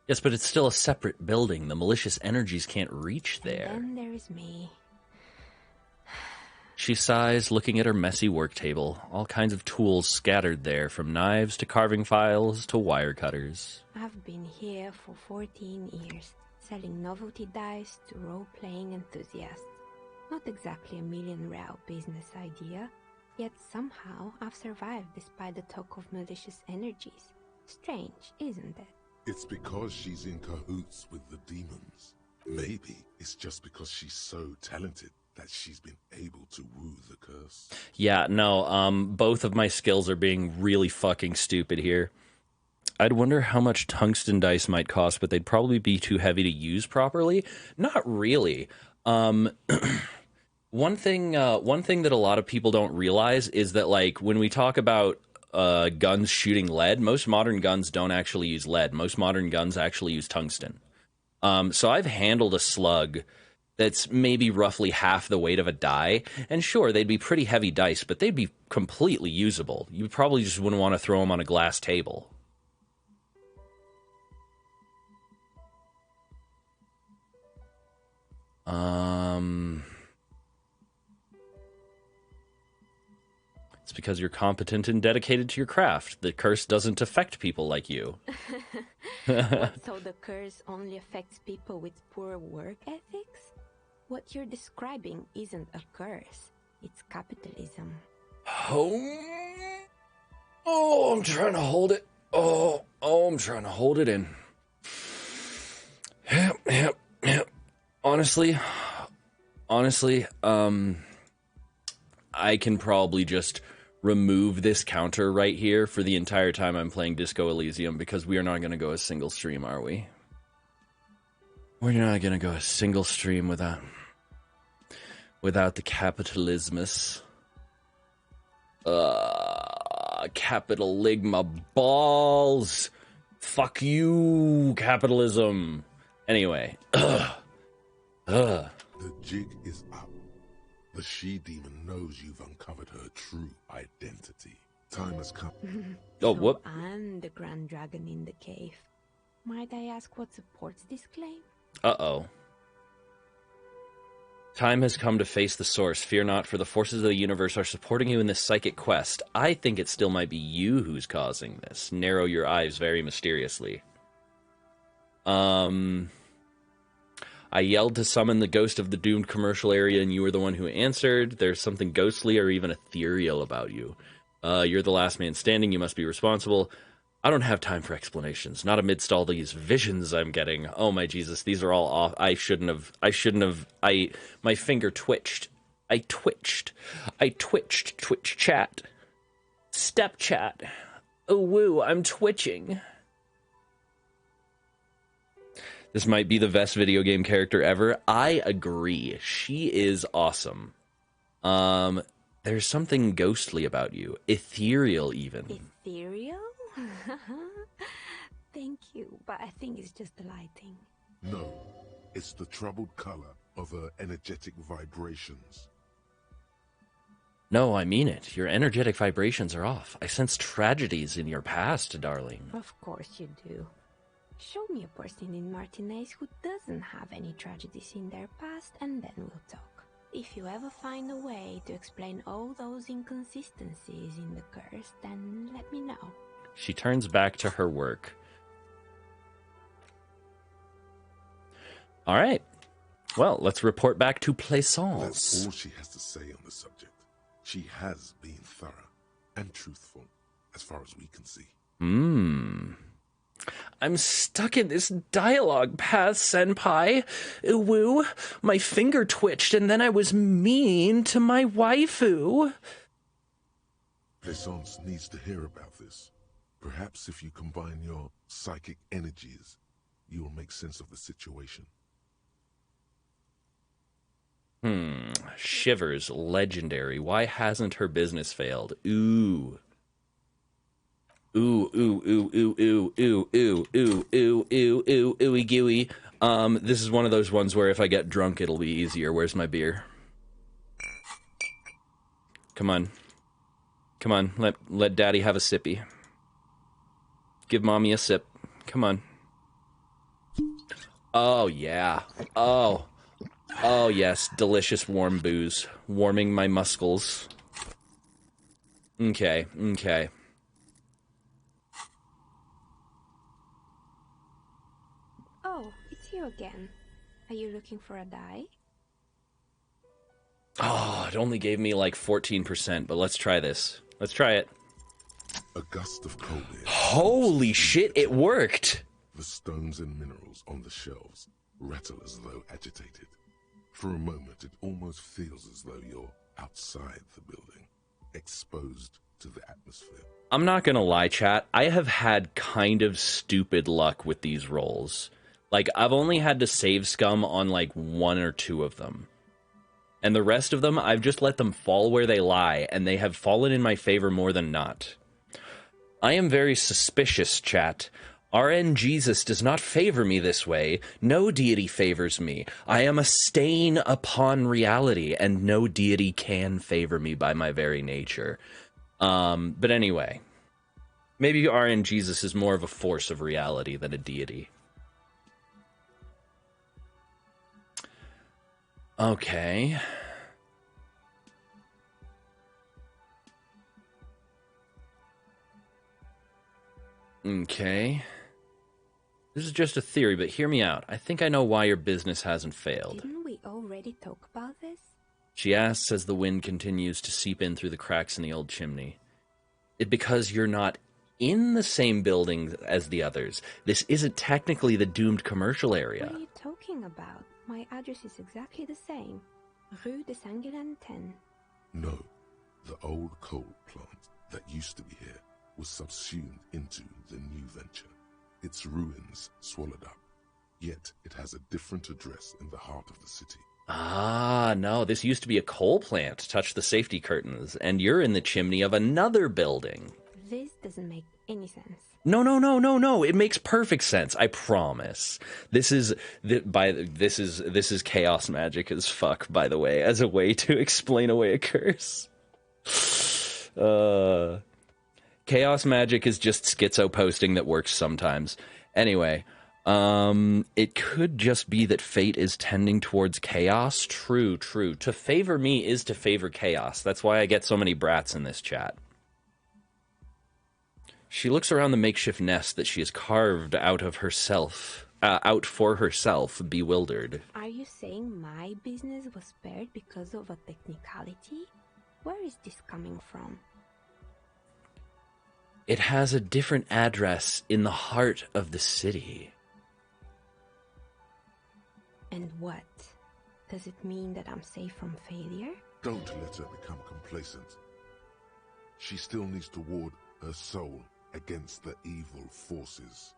Yes, but it's still a separate building. The malicious energies can't reach there. And then there is me. She sighs, looking at her messy work table. All kinds of tools scattered there, from knives to carving files to wire cutters. I've been here for 14 years, selling novelty dice to role-playing enthusiasts. Not exactly a million-real business idea, yet somehow I've survived despite the talk of malicious energies. Strange, isn't it? It's because she's in cahoots with the demons. Maybe it's just because she's so talented that she's been able to woo the curse. Yeah, no, both of my skills are being really fucking stupid here. I'd wonder how much tungsten dice might cost, but they'd probably be too heavy to use properly. Not really. One thing that a lot of people don't realize is that, like, when we talk about guns shooting lead, most modern guns don't actually use lead. Most modern guns actually use tungsten. So I've handled a slug that's maybe roughly half the weight of a die, and sure, they'd be pretty heavy dice, but they'd be completely usable. You probably just wouldn't want to throw them on a glass table. because you're competent and dedicated to your craft. The curse doesn't affect people like you. What, so the curse only affects people with poor work ethics? What you're describing isn't a curse. It's capitalism. Oh, I'm trying to hold it. Oh, I'm trying to hold it in. Yep. Honestly, I can probably just remove this counter right here for the entire time I'm playing Disco Elysium, because we are not going to go a single stream, are we? We're not going to go a single stream without the capitalismus. Capital Ligma balls. Fuck you, capitalism. Anyway. The jig is up. The she-demon knows you've uncovered her true identity. Time has come. Oh, So what? I'm the Grand Dragon in the cave. Might I ask what supports this claim? Uh-oh. Time has come to face the source. Fear not, for the forces of the universe are supporting you in this psychic quest. I think it still might be you who's causing this. Narrow your eyes very mysteriously. I yelled to summon the ghost of the doomed commercial area, and you were the one who answered. There's something ghostly or even ethereal about you. You're the last man standing. You must be responsible. I don't have time for explanations. Not amidst all these visions I'm getting. Oh my Jesus, these are all off. I shouldn't have. My finger twitched. I twitched. Twitch chat. Step chat. Oh woo, I'm twitching. This might be the best video game character ever. I agree. She is awesome. There's something ghostly about you. Ethereal, even. Ethereal? Thank you, but I think it's just the lighting. No, it's the troubled color of her energetic vibrations. No, I mean it. Your energetic vibrations are off. I sense tragedies in your past, darling. Of course you do. Show me a person in Martinez who doesn't have any tragedies in their past, and then we'll talk. If you ever find a way to explain all those inconsistencies in the curse, then let me know. She turns back to her work. All right. Well, let's report back to Plaisance. That's all she has to say on the subject. She has been thorough and truthful, as far as we can see. I'm stuck in this dialogue path, senpai. Woo, my finger twitched and then I was mean to my waifu. Plaisance needs to hear about this. Perhaps if you combine your psychic energies, you will make sense of the situation. Shivers, legendary. Why hasn't her business failed? Ooh. Ooh, ooh, ooh, ooh, ooh, ooh, ooh, ooh, ooh, ooh, ooh, ooey gooey. This is one of those ones where if I get drunk, it'll be easier. Where's my beer? Come on. Come on, let daddy have a sippy. Give mommy a sip. Come on. Oh, yeah. Oh, yes, delicious warm booze. Warming my muscles. Okay. Oh, it's you again. Are you looking for a die? Oh, it only gave me like 14%, but let's try this. Let's try it. A gust of cold air. Holy shit, it worked! The stones and minerals on the shelves rattle as though agitated. For a moment, it almost feels as though you're outside the building, exposed to the atmosphere. I'm not gonna lie, chat. I have had kind of stupid luck with these rolls. Like, I've only had to save scum on like 1 or 2 of them. And the rest of them, I've just let them fall where they lie, and they have fallen in my favor more than not. I am very suspicious, chat. RN Jesus does not favor me this way. No deity favors me. I am a stain upon reality, and no deity can favor me by my very nature. But anyway, maybe RN Jesus is more of a force of reality than a deity. Okay. Okay. This is just a theory, but hear me out. I think I know why your business hasn't failed. Didn't we already talk about this? She asks as the wind continues to seep in through the cracks in the old chimney. Because you're not in the same building as the others. This isn't technically the doomed commercial area. What are you talking about? My address is exactly the same. Rue de Saint-Guilain 10. No, the old coal plant that used to be here was subsumed into the new venture. Its ruins swallowed up. Yet it has a different address in the heart of the city. Ah, no, this used to be a coal plant. Touch the safety curtains, and you're in the chimney of another building. This doesn't make any sense. No. It makes perfect sense. I promise. This is chaos magic as fuck, by the way, as a way to explain away a curse. Chaos magic is just schizo posting that works sometimes. Anyway, it could just be that fate is tending towards chaos. True. To favor me is to favor chaos. That's why I get so many brats in this chat. She looks around the makeshift nest that she has carved out for herself, bewildered. Are you saying my business was spared because of a technicality? Where is this coming from? It has a different address in the heart of the city. And what? Does it mean that I'm safe from failure? Don't let her become complacent. She still needs to ward her soul against the evil forces.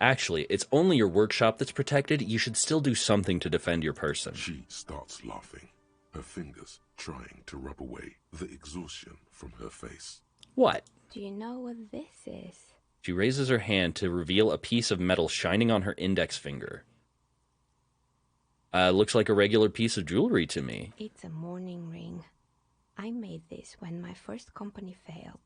Actually, it's only your workshop that's protected. You should still do something to defend your person. She starts laughing, her fingers trying to rub away the exhaustion from her face. What? Do you know what this is? She raises her hand to reveal a piece of metal shining on her index finger. Looks like a regular piece of jewelry to me. It's a mourning ring. I made this when my first company failed.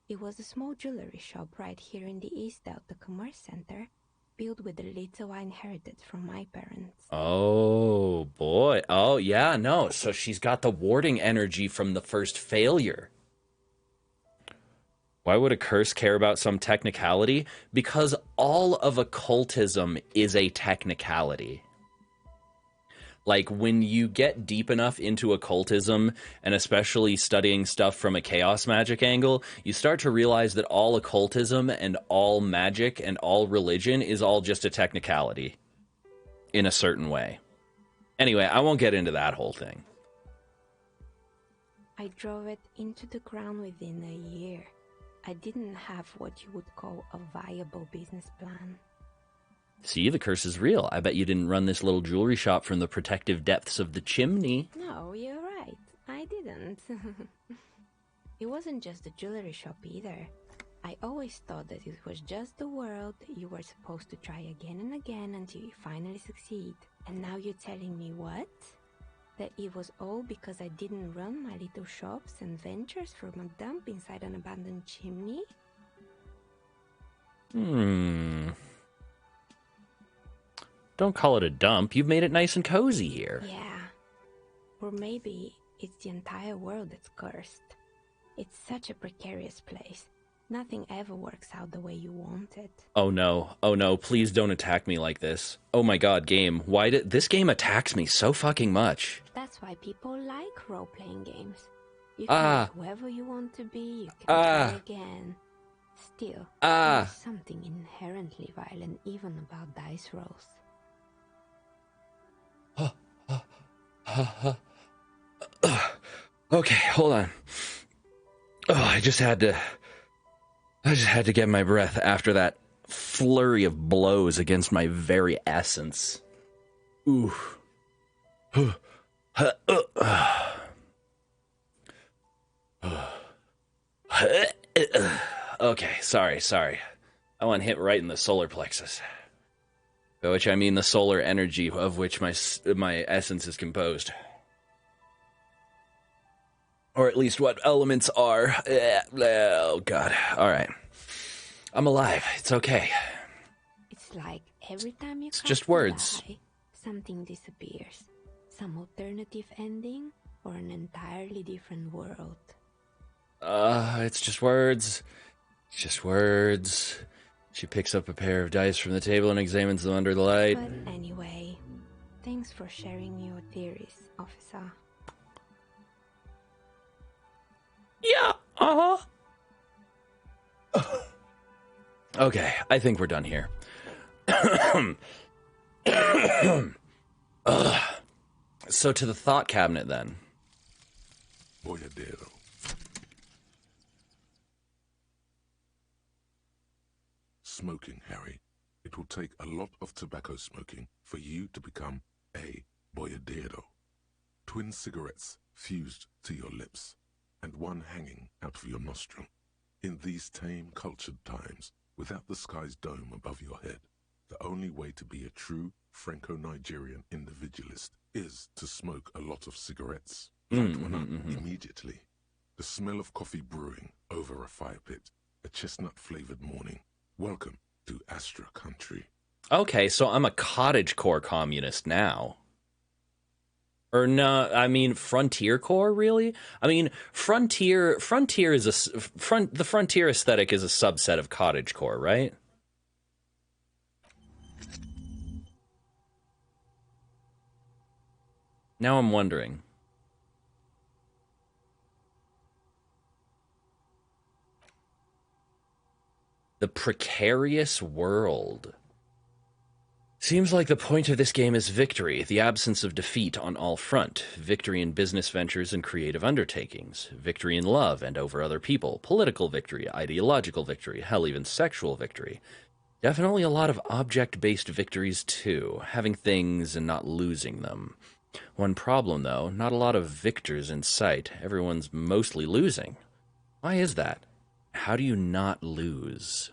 It was a small jewelry shop right here in the East Delta Commerce Center, built with the little I inherited from my parents. Oh, boy. Oh, yeah, no. So she's got the warding energy from the first failure. Why would a curse care about some technicality? Because all of occultism is a technicality. Like, when you get deep enough into occultism, and especially studying stuff from a chaos magic angle, you start to realize that all occultism and all magic and all religion is all just a technicality. In a certain way. Anyway, I won't get into that whole thing. I drove it into the ground within a year. I didn't have what you would call a viable business plan. See, the curse is real. I bet you didn't run this little jewelry shop from the protective depths of the chimney. No, you're right. I didn't. It wasn't just a jewelry shop either. I always thought that it was just the world. You were supposed to try again and again until you finally succeed. And now you're telling me what? That it was all because I didn't run my little shops and ventures from a dump inside an abandoned chimney? Don't call it a dump. You've made it nice and cozy here. Yeah. Or maybe it's the entire world that's cursed. It's such a precarious place. Nothing ever works out the way you want it. Oh no, please don't attack me like this. Oh my god, game. Why did this game attacks me so fucking much? That's why people like role-playing games. You can be whoever you want to be, you can try again. Still, there's something inherently violent even about dice rolls. Okay, hold on. Oh, I just had to get my breath after that flurry of blows against my very essence. Ooh. Okay, sorry. I want hit right in the solar plexus. By which I mean the solar energy of which my essence is composed. Or at least what elements are. Oh, God. All right. I'm alive. It's okay. It's like every time you It's just words. Die, something disappears. Some alternative ending or an entirely different world. It's just words. It's just words. She picks up a pair of dice from the table and examines them under the light. But anyway, thanks for sharing your theories, officer. Yeah, Okay, I think we're done here. So to the thought cabinet then. Boyadero. Smoking, Harry. It will take a lot of tobacco smoking for you to become a boyadero. Twin cigarettes fused to your lips, and one hanging out of your nostril. In these tame, cultured times, without the sky's dome above your head, the only way to be a true Franco-Nigerian individualist is to smoke a lot of cigarettes. Light one up immediately. The smell of coffee brewing over a fire pit, a chestnut-flavored morning. Welcome to Astra Country. Okay, so I'm a cottagecore communist now. Or no, I mean frontier core, really? I mean frontier is the frontier aesthetic is a subset of cottagecore, right? Now I'm wondering. The precarious world. Seems like the point of this game is victory, the absence of defeat on all front. Victory in business ventures and creative undertakings. Victory in love and over other people. Political victory, ideological victory, hell, even sexual victory. Definitely a lot of object-based victories, too. Having things and not losing them. One problem, though, not a lot of victors in sight. Everyone's mostly losing. Why is that? How do you not lose?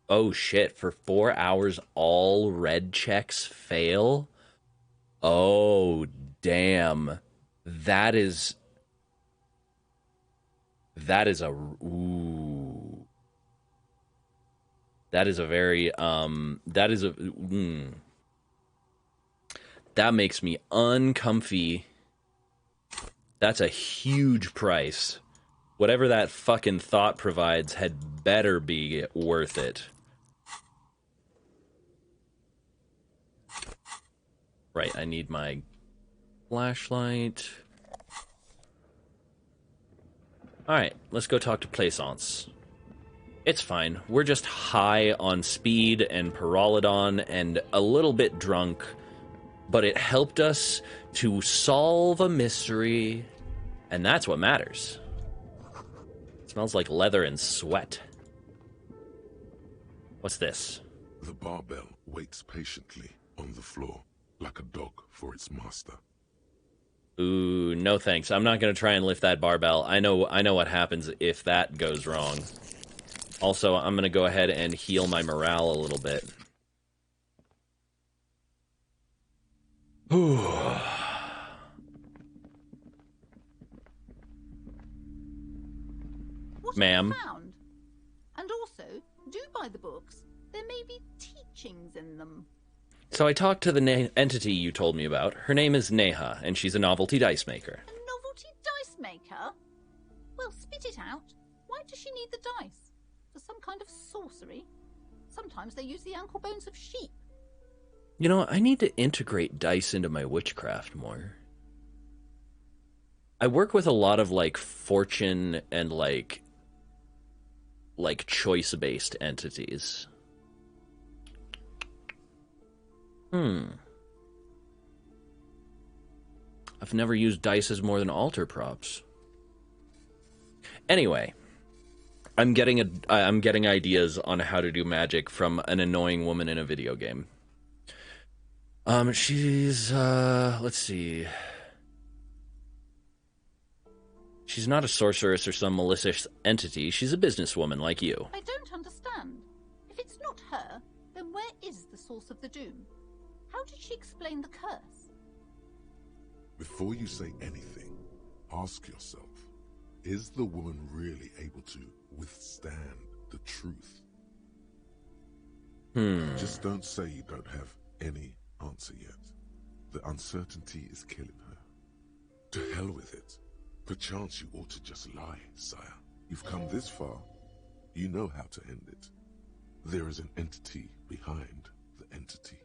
Oh shit, for 4 hours all red checks fail? Oh, damn. That is a ooh. That is a very that makes me uncomfy. That's a huge price. Whatever that fucking thought provides had better be worth it. Right, I need my flashlight. Alright, let's go talk to Plaisance. It's fine. We're just high on speed and Pyrrolidon and a little bit drunk, but it helped us to solve a mystery, and that's what matters. It smells like leather and sweat. What's this? The barbell waits patiently on the floor, like a dog for its master. Ooh, no thanks. I'm not going to try and lift that barbell. I know what happens if that goes wrong. Also, I'm going to go ahead and heal my morale a little bit. Ma'am. Found? And also, do buy the books. There may be teachings in them. So I talked to the entity you told me about. Her name is Neha, and she's a novelty dice maker. A novelty dice maker? Well, spit it out. Why does she need the dice? For some kind of sorcery? Sometimes they use the ankle bones of sheep. You know, I need to integrate dice into my witchcraft more. I work with a lot of, like, fortune and, like choice-based entities. I've never used dice as more than altar props. Anyway, I'm getting ideas on how to do magic from an annoying woman in a video game. She's let's see. She's not a sorceress or some malicious entity. She's a businesswoman like you. I don't understand. If it's not her, then where is the source of the doom? How did she explain the curse? Before you say anything, ask yourself, is the woman really able to withstand the truth? Just don't say you don't have any answer yet. The uncertainty is killing her. To hell with it. Perchance you ought to just lie, sire. You've come this far. You know how to end it. There is an entity behind the entity.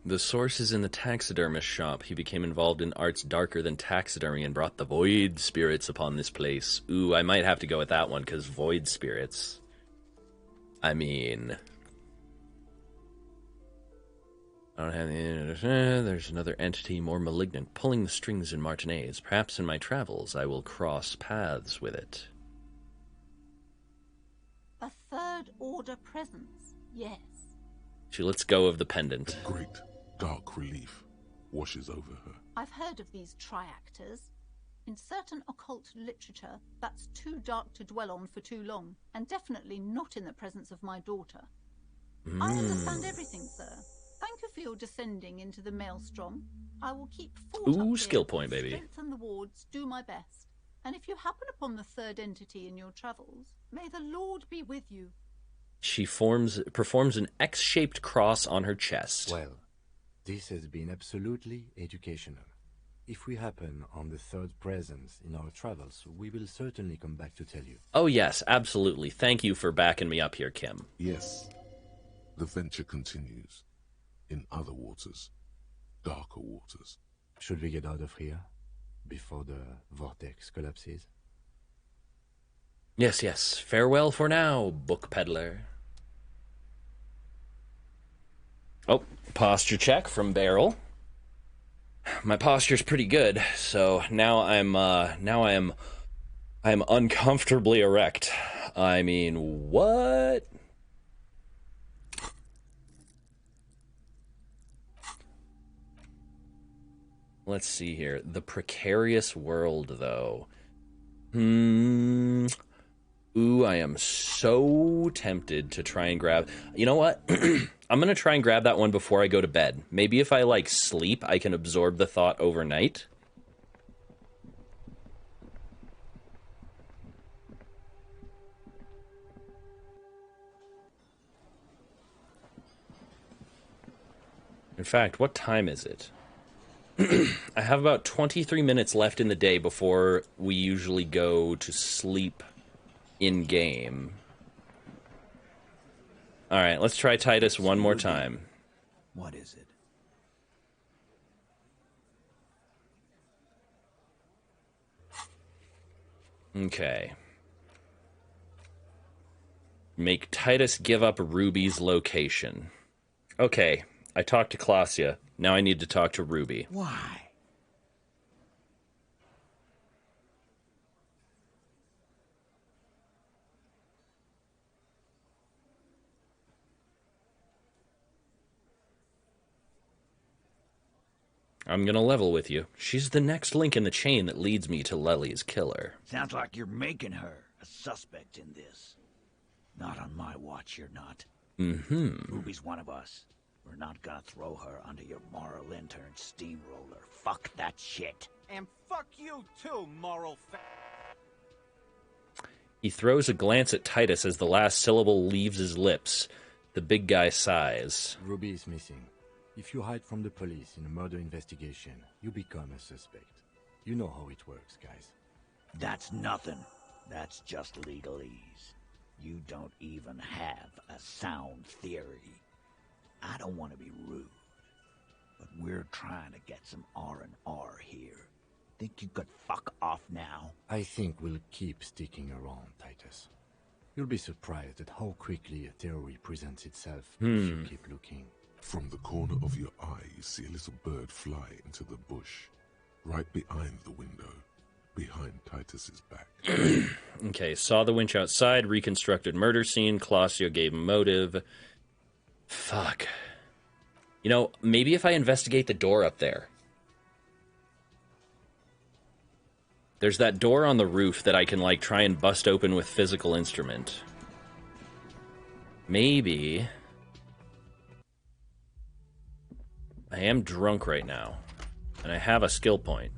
The source is in the taxidermist shop. He became involved in arts darker than taxidermy and brought the void spirits upon this place. Ooh, I might have to go with that one, because void spirits. I mean... I don't have the... There's another entity more malignant, pulling the strings in Martinez. Perhaps in my travels I will cross paths with it. A third order presence, yes. She lets go of the pendant. Great dark relief washes over her. I've heard of these triactors. In certain occult literature, that's too dark to dwell on for too long, and definitely not in the presence of my daughter. I understand everything, sir. Thank you for your descending into the maelstrom. I will keep fort up here, skill point, baby. Strengthen the wards, do my best. And if you happen upon the third entity in your travels, may the Lord be with you. She performs an X-shaped cross on her chest. Well, this has been absolutely educational. If we happen on the third presence in our travels, we will certainly come back to tell you. Oh yes, absolutely. Thank you for backing me up here, Kim. Yes, the venture continues. In other waters, darker waters. Should we get out of here before the vortex collapses? Yes, yes. Farewell for now, book peddler. Oh, posture check from Beryl. My posture's pretty good, so now I am uncomfortably erect. I mean, what? Let's see here. The precarious world, though. Ooh, I am so tempted to try and grab... You know what? I'm going to try and grab that one before I go to bed. Maybe if I, like, sleep, I can absorb the thought overnight. In fact, what time is it? I have about 23 minutes left in the day before we usually go to sleep in-game. Alright, let's try Titus one more time. What is it? Okay. Make Titus give up Ruby's location. Okay, I talked to Klasia. Now I need to talk to Ruby. Why? I'm gonna level with you. She's the next link in the chain that leads me to Lely's killer. Sounds like you're making her a suspect in this. Not on my watch, you're not. Ruby's one of us. We're not gonna throw her under your moral intern steamroller. Fuck that shit. And fuck you too, moral He throws a glance at Titus as the last syllable leaves his lips. The big guy sighs. Ruby is missing. If you hide from the police in a murder investigation, you become a suspect. You know how it works, guys. That's nothing. That's just legalese. You don't even have a sound theory. I don't want to be rude, but we're trying to get some R&R here. Think you could fuck off now? I think we'll keep sticking around, Titus. You'll be surprised at how quickly a theory presents itself if you keep looking. From the corner of your eye, you see a little bird fly into the bush, right behind the window, behind Titus's back. Okay, saw the winch outside, reconstructed murder scene, Klasia gave motive. Fuck. You know, maybe if I investigate the door up there. There's that door on the roof that I can, like, try and bust open with physical instrument. Maybe... I am drunk right now, and I have a skill point.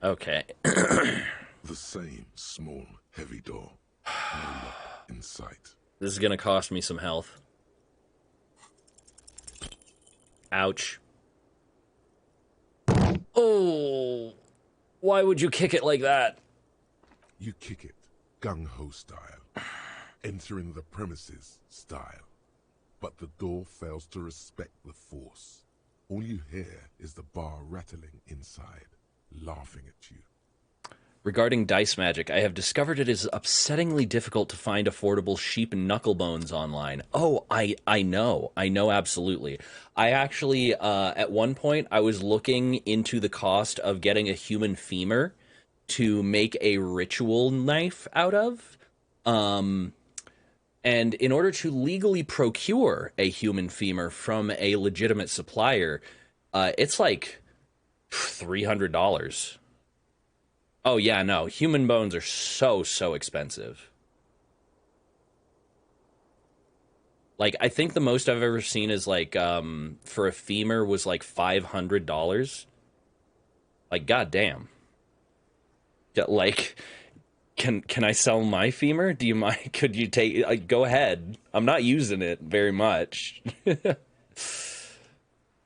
Okay. The The same small, heavy door. No lock in sight. This is gonna cost me some health. Ouch. Oh, why would you kick it like that? You kick it, gung-ho style. Entering the premises style. But the door fails to respect the force. All you hear is the bar rattling inside, laughing at you. Regarding dice magic, I have discovered it is upsettingly difficult to find affordable sheep knucklebones online. Oh, I know absolutely. I actually, at one point, I was looking into the cost of getting a human femur to make a ritual knife out of. And in order to legally procure a human femur from a legitimate supplier, it's like $300. Oh, yeah, no. Human bones are so expensive. Like, I think the most I've ever seen is, like, for a femur was, like, $500. Like, goddamn. Like, can I sell my femur? Do you mind? Could you take... go ahead. I'm not using it very much.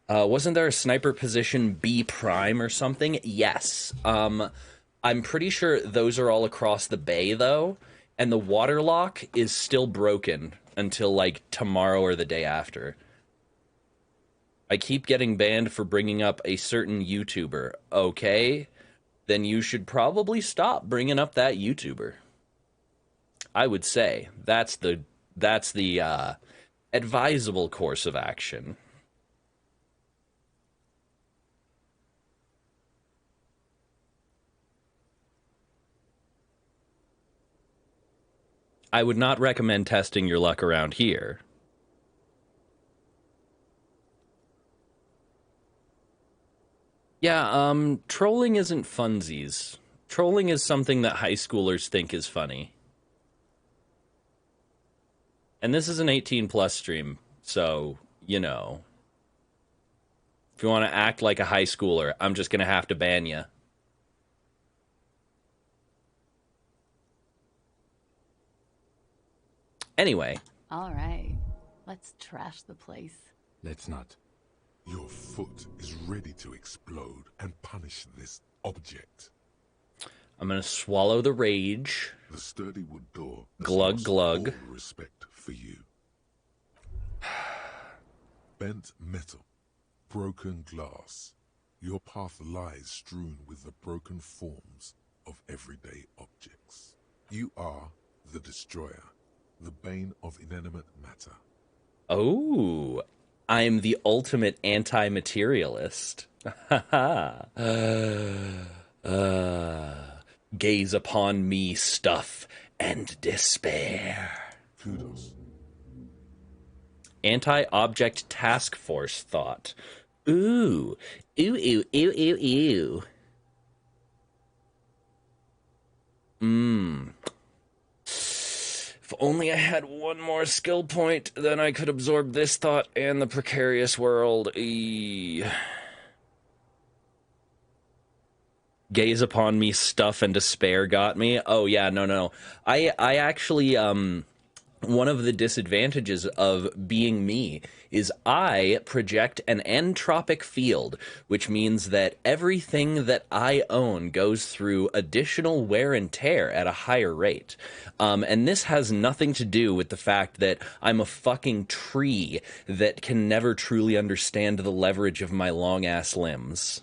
Wasn't there a sniper position B prime or something? Yes. I'm pretty sure those are all across the bay, though, and the water lock is still broken until, like, tomorrow or the day after. I keep getting banned for bringing up a certain YouTuber. Okay, then you should probably stop bringing up that YouTuber. I would say that's the advisable course of action. I would not recommend testing your luck around here. Yeah, trolling isn't funsies. Trolling is something that high schoolers think is funny. And this is an 18+ stream, so, you know. If you want to act like a high schooler, I'm just going to have to ban you. Anyway. All right. Let's trash the place. Let's not. Your foot is ready to explode and punish this object. I'm going to swallow the rage. The sturdy wood door. Glug, glug. All respect for you. Bent metal. Broken glass. Your path lies strewn with the broken forms of everyday objects. You are the destroyer. The bane of inanimate matter. Oh, I'm the ultimate anti-materialist. Gaze upon me, stuff and despair. Kudos. Anti-object task force thought. Ooh, ooh, ooh, ooh, ooh, ooh. If only I had one more skill point, then I could absorb this thought and the precarious world. Gaze upon me, stuff and despair got me. Oh yeah, no. I actually, one of the disadvantages of being me is I project an entropic field, which means that everything that I own goes through additional wear and tear at a higher rate. And this has nothing to do with the fact that I'm a fucking tree that can never truly understand the leverage of my long-ass limbs.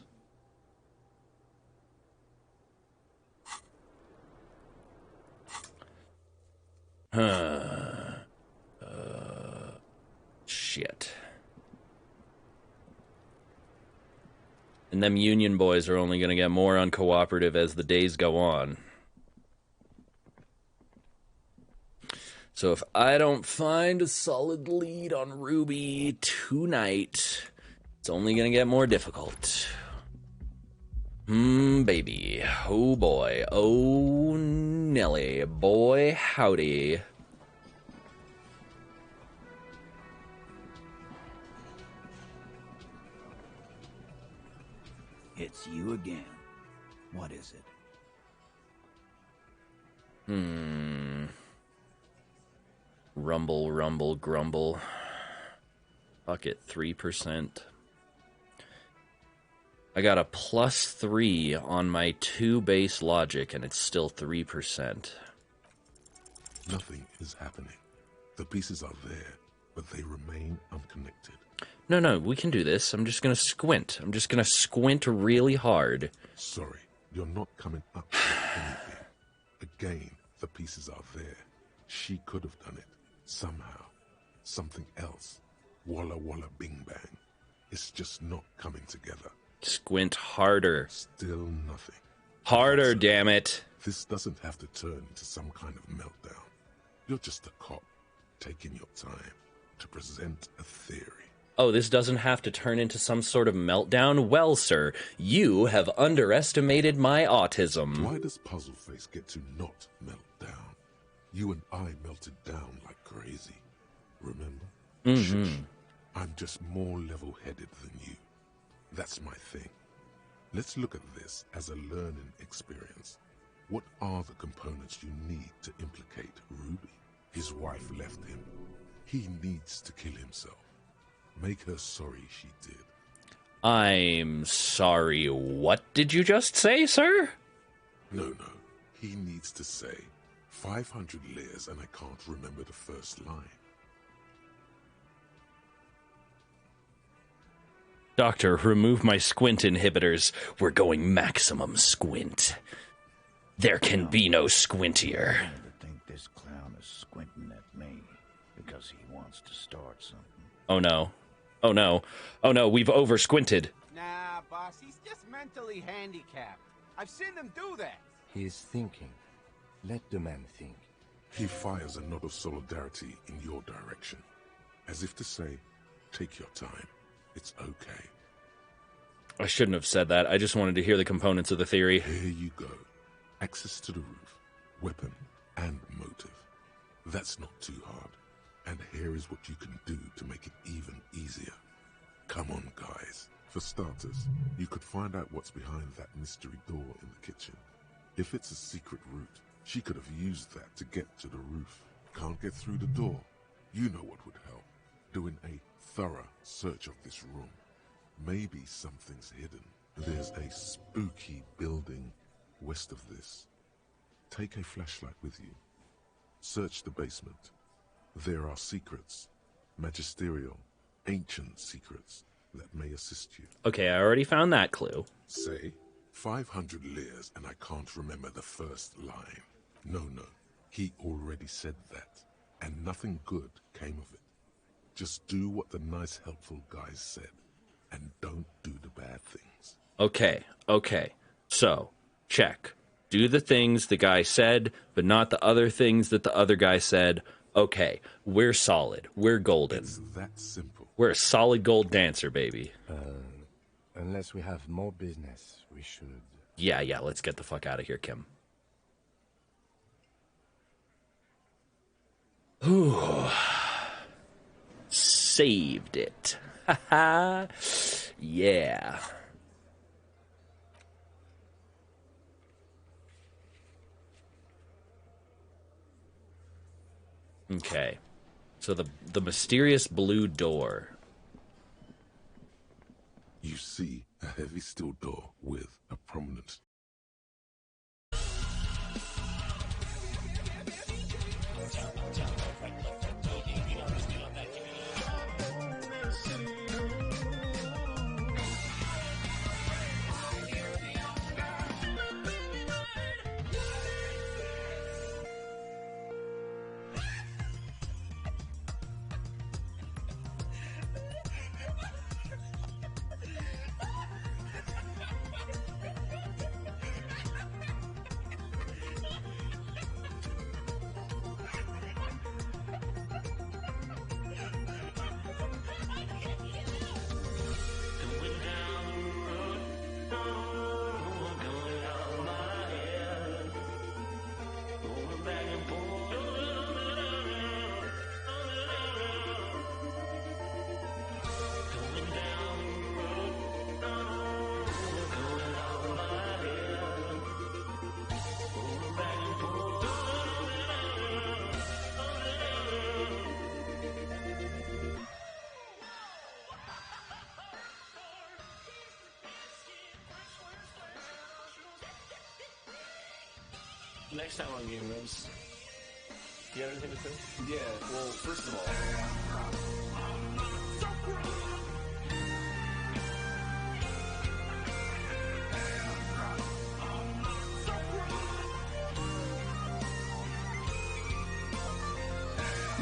Shit. And them union boys are only going to get more uncooperative as the days go on. So if I don't find a solid lead on Ruby tonight, it's only going to get more difficult. Baby. Oh, boy. Oh, Nelly. Boy, howdy. It's you again. What is it? Rumble, rumble, grumble. Fuck it, 3%. I got a +3 on my 2 base logic, and it's still 3%. Nothing is happening. The pieces are there, but they remain unconnected. No, we can do this. I'm just gonna squint. I'm just gonna squint really hard. Sorry, you're not coming up with anything. Again, the pieces are there. She could have done it. Somehow. Something else. Walla walla bing bang. It's just not coming together. Squint harder. Still nothing. Harder, damn it. This doesn't have to turn into some kind of meltdown. You're just a cop, taking your time to present a theory. Oh, this doesn't have to turn into some sort of meltdown? Well, sir, you have underestimated my autism. Why does Puzzle Face get to not melt down? You and I melted down like crazy. Remember? Shush. I'm just more level-headed than you. That's my thing. Let's look at this as a learning experience. What are the components you need to implicate Ruby? His wife left him. He needs to kill himself. Make her sorry she did. I'm sorry, what did you just say, sir? No. He needs to say 500 layers and I can't remember the first line. Doctor, remove my squint inhibitors. We're going maximum squint. There can be no squintier. I think this clown is squinting at me because he wants to start something. Oh no. Oh no. Oh no, we've over squinted. Nah, boss, he's just mentally handicapped. I've seen him do that. He is thinking. Let the man think. He fires a nod of solidarity in your direction, as if to say, take your time. It's okay. I shouldn't have said that. I just wanted to hear the components of the theory. Here you go. Access to the roof, weapon, and motive. That's not too hard. And here is what you can do to make it even easier. Come on, guys. For starters, you could find out what's behind that mystery door in the kitchen. If it's a secret route, she could have used that to get to the roof. Can't get through the door? You know what would help. Doing a thorough search of this room. Maybe something's hidden. There's a spooky building west of this. Take a flashlight with you. Search the basement. There are secrets, magisterial, ancient secrets that may assist you. Okay, I already found that clue. Say 500 layers and I can't remember the first line. No, he already said that, and nothing good came of it. Just do what the nice, helpful guys said, and don't do the bad things. Okay. So, check. Do the things the guy said, but not the other things that the other guy said. Okay, we're solid. We're golden. It's that simple. We're a solid gold dancer, baby. Unless we have more business, we should... Yeah, let's get the fuck out of here, Kim. Ooh. Saved it. Haha. Yeah. Okay. So the mysterious blue door. You see a heavy steel door with a prominent... Next time on Game Rooms. You have anything to say? Yeah, well, first of all...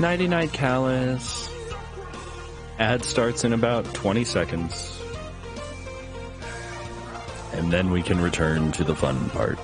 Nighty-night, Callus. Ad starts in about 20 seconds. And then we can return to the fun part.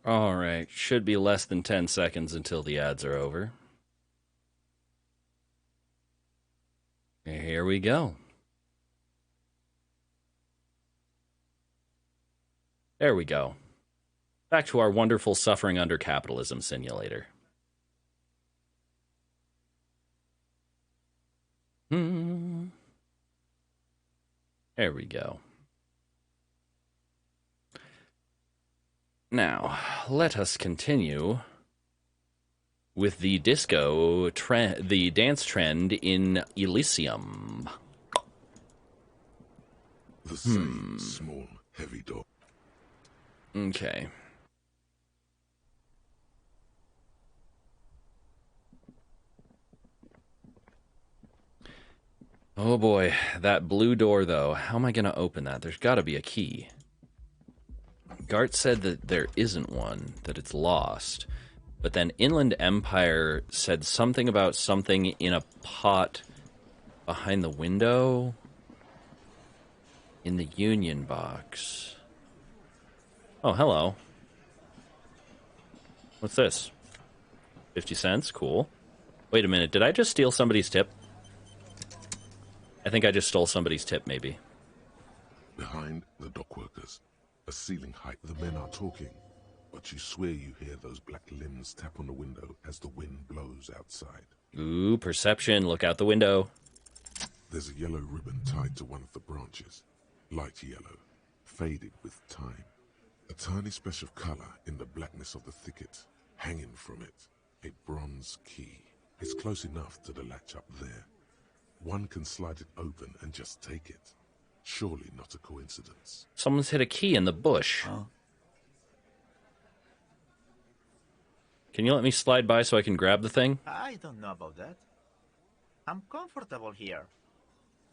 All right. Should be less than 10 seconds until the ads are over. Here we go. There we go. Back to our wonderful suffering under capitalism simulator. There we go. Now, let us continue with the disco trend, the dance trend in Elysium. The same small, heavy door. Okay. Oh boy, that blue door though. How am I going to open that? There's got to be a key. Gart said that there isn't one, that it's lost. But then Inland Empire said something about something in a pot behind the window in the Union box. Oh, hello. What's this? 50 cents? Cool. Wait a minute, did I just steal somebody's tip? I think I just stole somebody's tip, maybe. Behind the dockworkers, a ceiling height, the men are talking, but you swear you hear those black limbs tap on the window as the wind blows outside. Ooh, perception, look out the window. There's a yellow ribbon tied to one of the branches, light yellow, faded with time. A tiny splash of color in the blackness of the thicket, hanging from it, a bronze key. It's close enough to the latch up there. One can slide it open and just take it. Surely not a coincidence. Someone's hit a key in the bush. Huh? Can you let me slide by so I can grab the thing? I don't know about that. I'm comfortable here.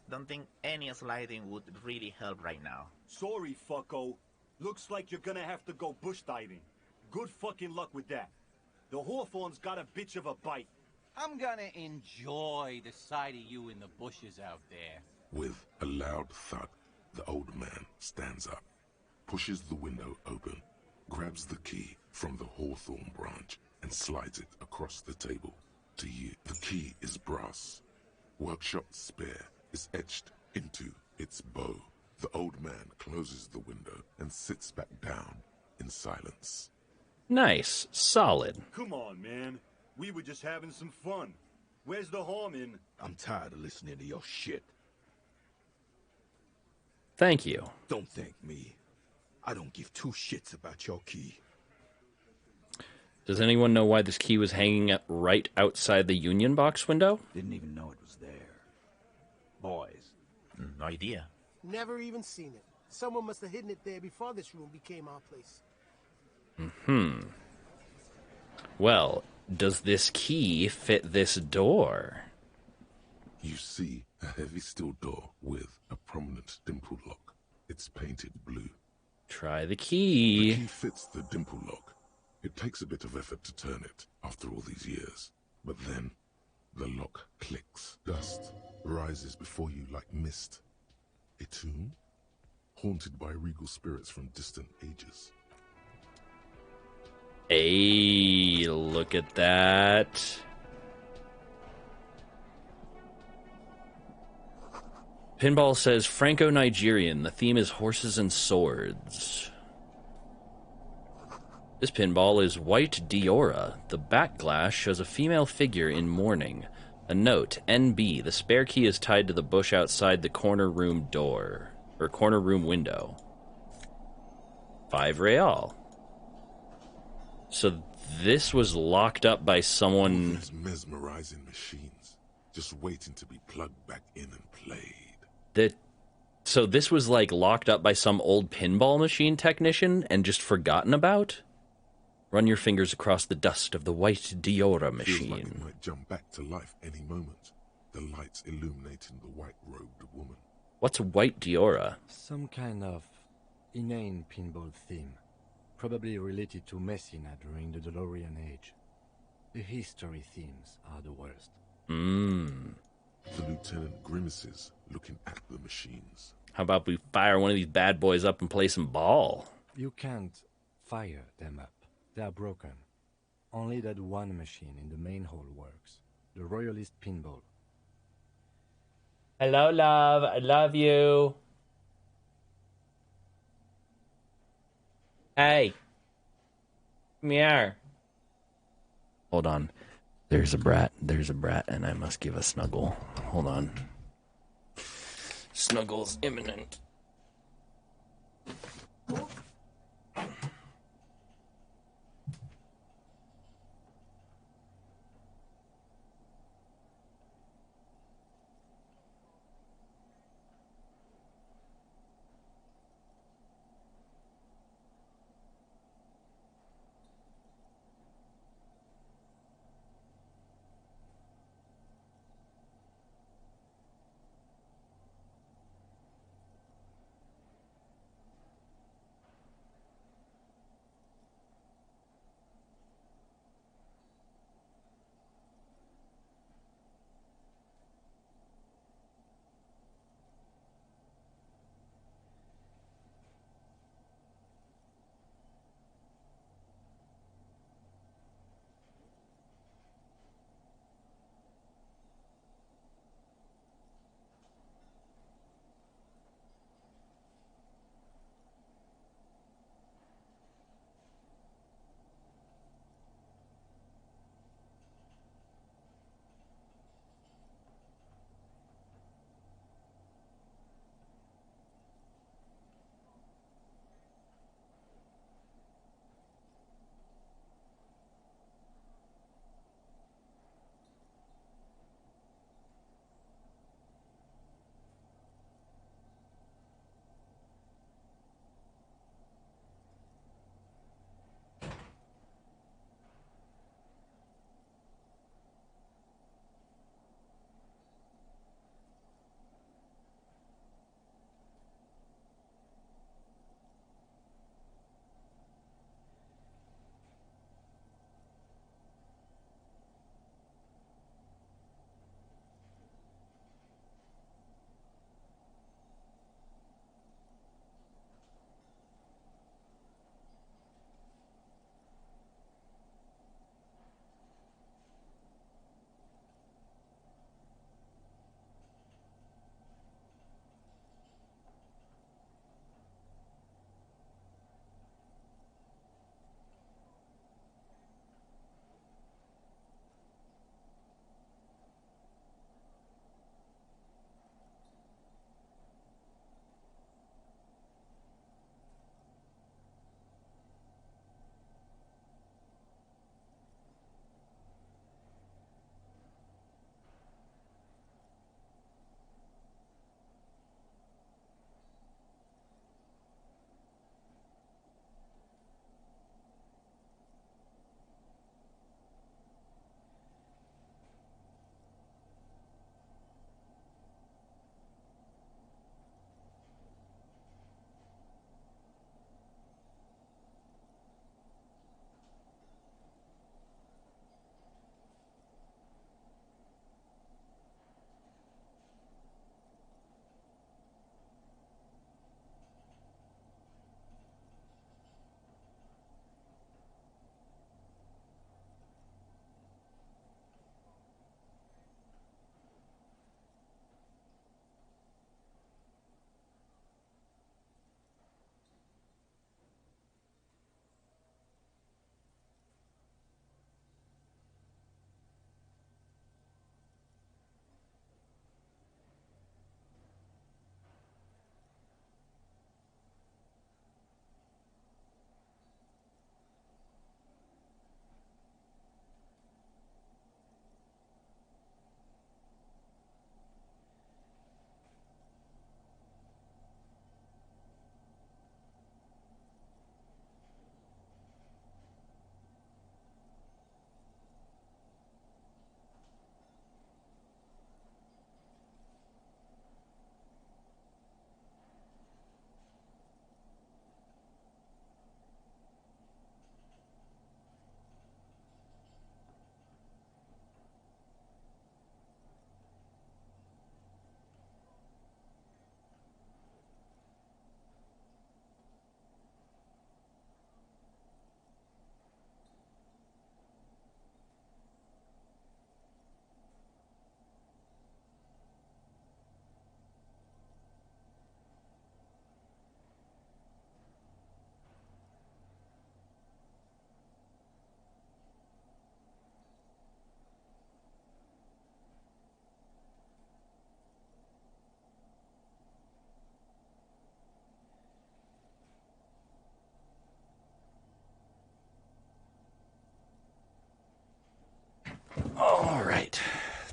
Don't think any sliding would really help right now. Sorry, fucko. Looks like you're gonna have to go bush diving. Good fucking luck with that. The Hawthorne's got a bitch of a bite. I'm gonna enjoy the sight of you in the bushes out there. With a loud thud, the old man stands up, pushes the window open, grabs the key from the hawthorn branch, and slides it across the table to you. The key is brass. Workshop spare is etched into its bow. The old man closes the window and sits back down in silence. Nice. Solid. Come on, man. We were just having some fun. Where's the harm in? I'm tired of listening to your shit. Thank you. Don't thank me. I don't give two shits about your key. Does anyone know why this key was hanging right outside the Union box window? Didn't even know it was there. Boys. No idea. Never even seen it. Someone must have hidden it there before this room became our place. Well, does this key fit this door? You see a heavy steel door with a prominent dimple lock. It's painted blue. Try the The key. key fits the dimple lock. It takes a bit of effort to turn it after all these years. But then, the lock clicks. Dust rises before you like mist. A tomb? Haunted by regal spirits from distant ages. Hey, look at that. Pinball says Franco-Nigerian. The theme is horses and swords. This pinball is white Diora. The back glass shows a female figure in mourning. A note, NB. The spare key is tied to the bush outside the corner room door. Or corner room window. 5 real. So this was locked up by someone... These mesmerizing machines, just waiting to be plugged back in and played. So this was like locked up by some old pinball machine technician and just forgotten about? Run your fingers across the dust of the white Diora machine. Feels like it might jump back to life any moment. The lights illuminating the white-robed woman. What's white Diora? Some kind of inane pinball theme. Probably related to Messina during the DeLorean age. The history themes are the worst. The lieutenant grimaces, looking at the machines. How about we fire one of these bad boys up and play some ball? You can't fire them up. They are broken. Only that one machine in the main hall works. The Royalist pinball. Hello, love. I love you. Hey. Come here. Hold on. There's a brat, and I must give a snuggle. Hold on. Snuggle's imminent.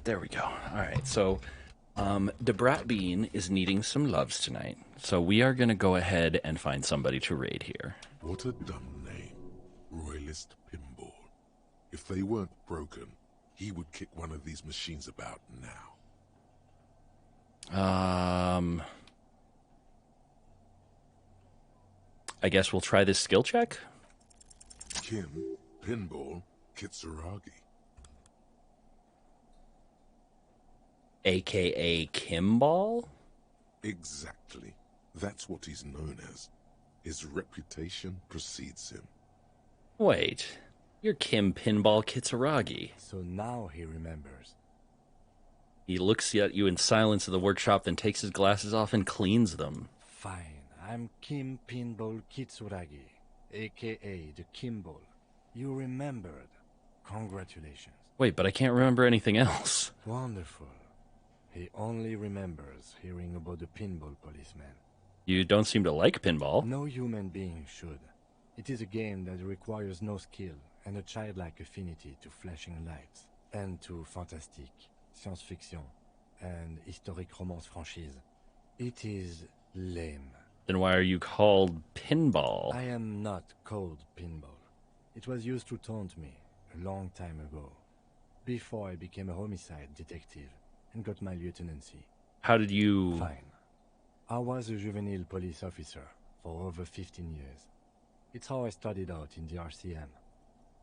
There we go. All right, so Debrat Bean is needing some loves tonight, so we are going to go ahead and find somebody to raid here. What a dumb name. Royalist Pinball. If they weren't broken, he would kick one of these machines about now. I guess we'll try this skill check. Kim, Pinball, Kitsuragi. AKA Kimball? Exactly. That's what he's known as. His reputation precedes him. Wait, you're Kim Pinball Kitsuragi. So now he remembers. He looks at you in silence in the workshop, then takes his glasses off and cleans them. Fine, I'm Kim Pinball Kitsuragi, a.k.a. the Kimball. You remembered. Congratulations. Wait, but I can't remember anything else. Wonderful. He only remembers hearing about the pinball policeman. You don't seem to like pinball. No human being should. It is a game that requires no skill and a childlike affinity to flashing lights and to fantastique, science fiction, and historic romance franchise. It is lame. Then why are you called Pinball? I am not called Pinball. It was used to taunt me a long time ago, before I became a homicide detective and got my lieutenancy. How did you... Fine. I was a juvenile police officer for over 15 years. It's how I started out in the RCM.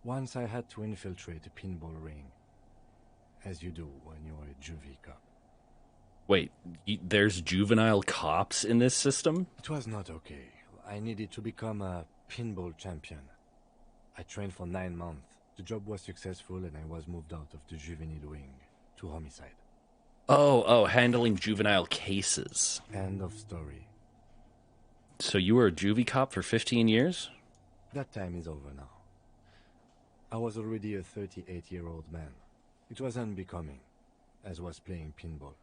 Once I had to infiltrate a pinball ring, as you do when you're a juvie cop. Wait, there's juvenile cops in this system? It was not okay. I needed to become a pinball champion. I trained for 9 months. The job was successful and I was moved out of the juvenile wing to homicide. Oh, handling juvenile cases. End of story. So you were a juvie cop for 15 years? That time is over now. I was already a 38-year-old man. It was unbecoming, as was playing pinball.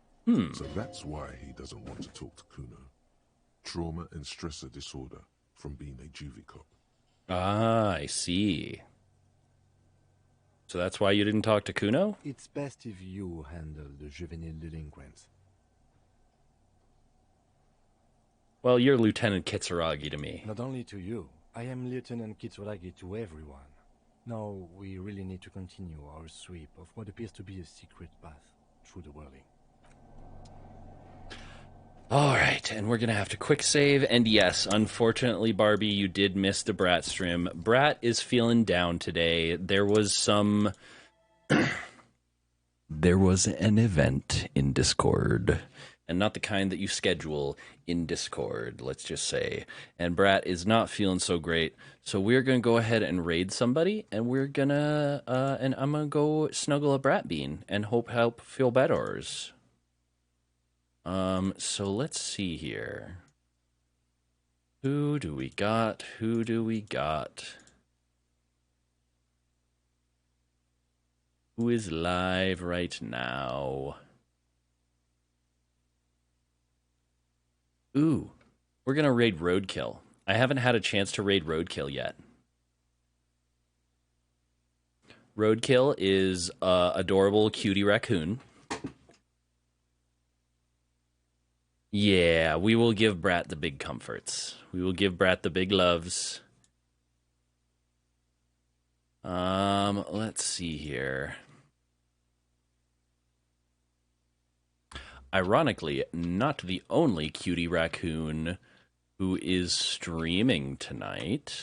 So that's why he doesn't want to talk to Kuno. Trauma and stressor disorder from being a juvie cop. Ah, I see. So that's why you didn't talk to Kuno? It's best if you handle the juvenile delinquents. Well, you're Lieutenant Kitsuragi to me. Not only to you. I am Lieutenant Kitsuragi to everyone. Now, we really need to continue our sweep of what appears to be a secret path through the whirling. Alright, and we're gonna have to quick save, and yes, unfortunately, Barbie, you did miss the Brat stream. Brat is feeling down today. There was some... there was an event in Discord, and not the kind that you schedule in Discord, let's just say. And Brat is not feeling so great, so we're gonna go ahead and raid somebody, and we're gonna, and I'm gonna go snuggle a Brat Bean, and help feel better. So let's see here. Who do we got? Who do we got? Who is live right now? Ooh, we're gonna raid Roadkill. I haven't had a chance to raid Roadkill yet. Roadkill is adorable cutie raccoon. Yeah, we will give Brat the big comforts. We will give Brat the big loves. Let's see here. Ironically, not the only cutie raccoon who is streaming tonight.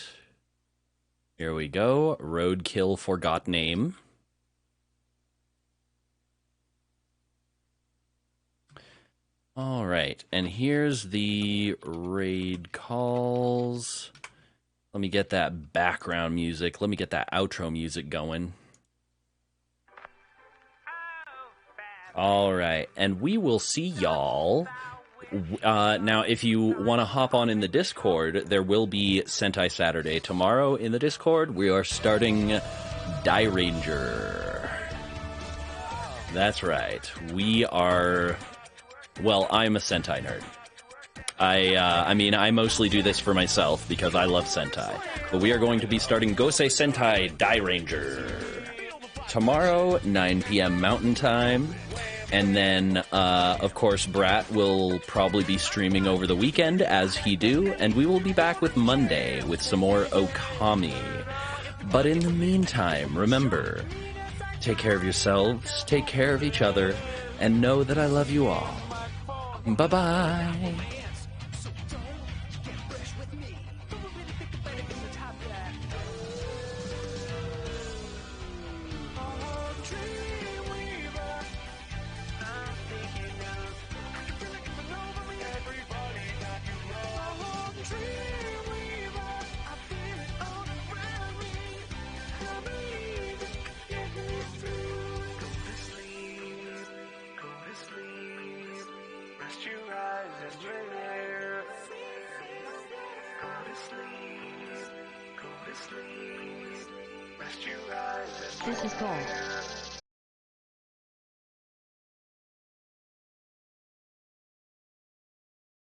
Here we go. Roadkill forgot name. All right, and here's the raid calls. Let me get that background music. Let me get that outro music going. All right, and we will see y'all. Now, if you want to hop on in the Discord, there will be Sentai Saturday tomorrow in the Discord. We are starting Die Ranger. That's right. We are... Well, I'm a Sentai nerd. I mean, I mostly do this for myself because I love Sentai. But we are going to be starting Gosei Sentai Die Ranger. tomorrow, 9 p.m. Mountain Time. And then, of course, Brat will probably be streaming over the weekend, as he do, and we will be back with Monday with some more Okami. But in the meantime, remember, take care of yourselves, take care of each other, and know that I love you all. Bye-bye. This is Paul.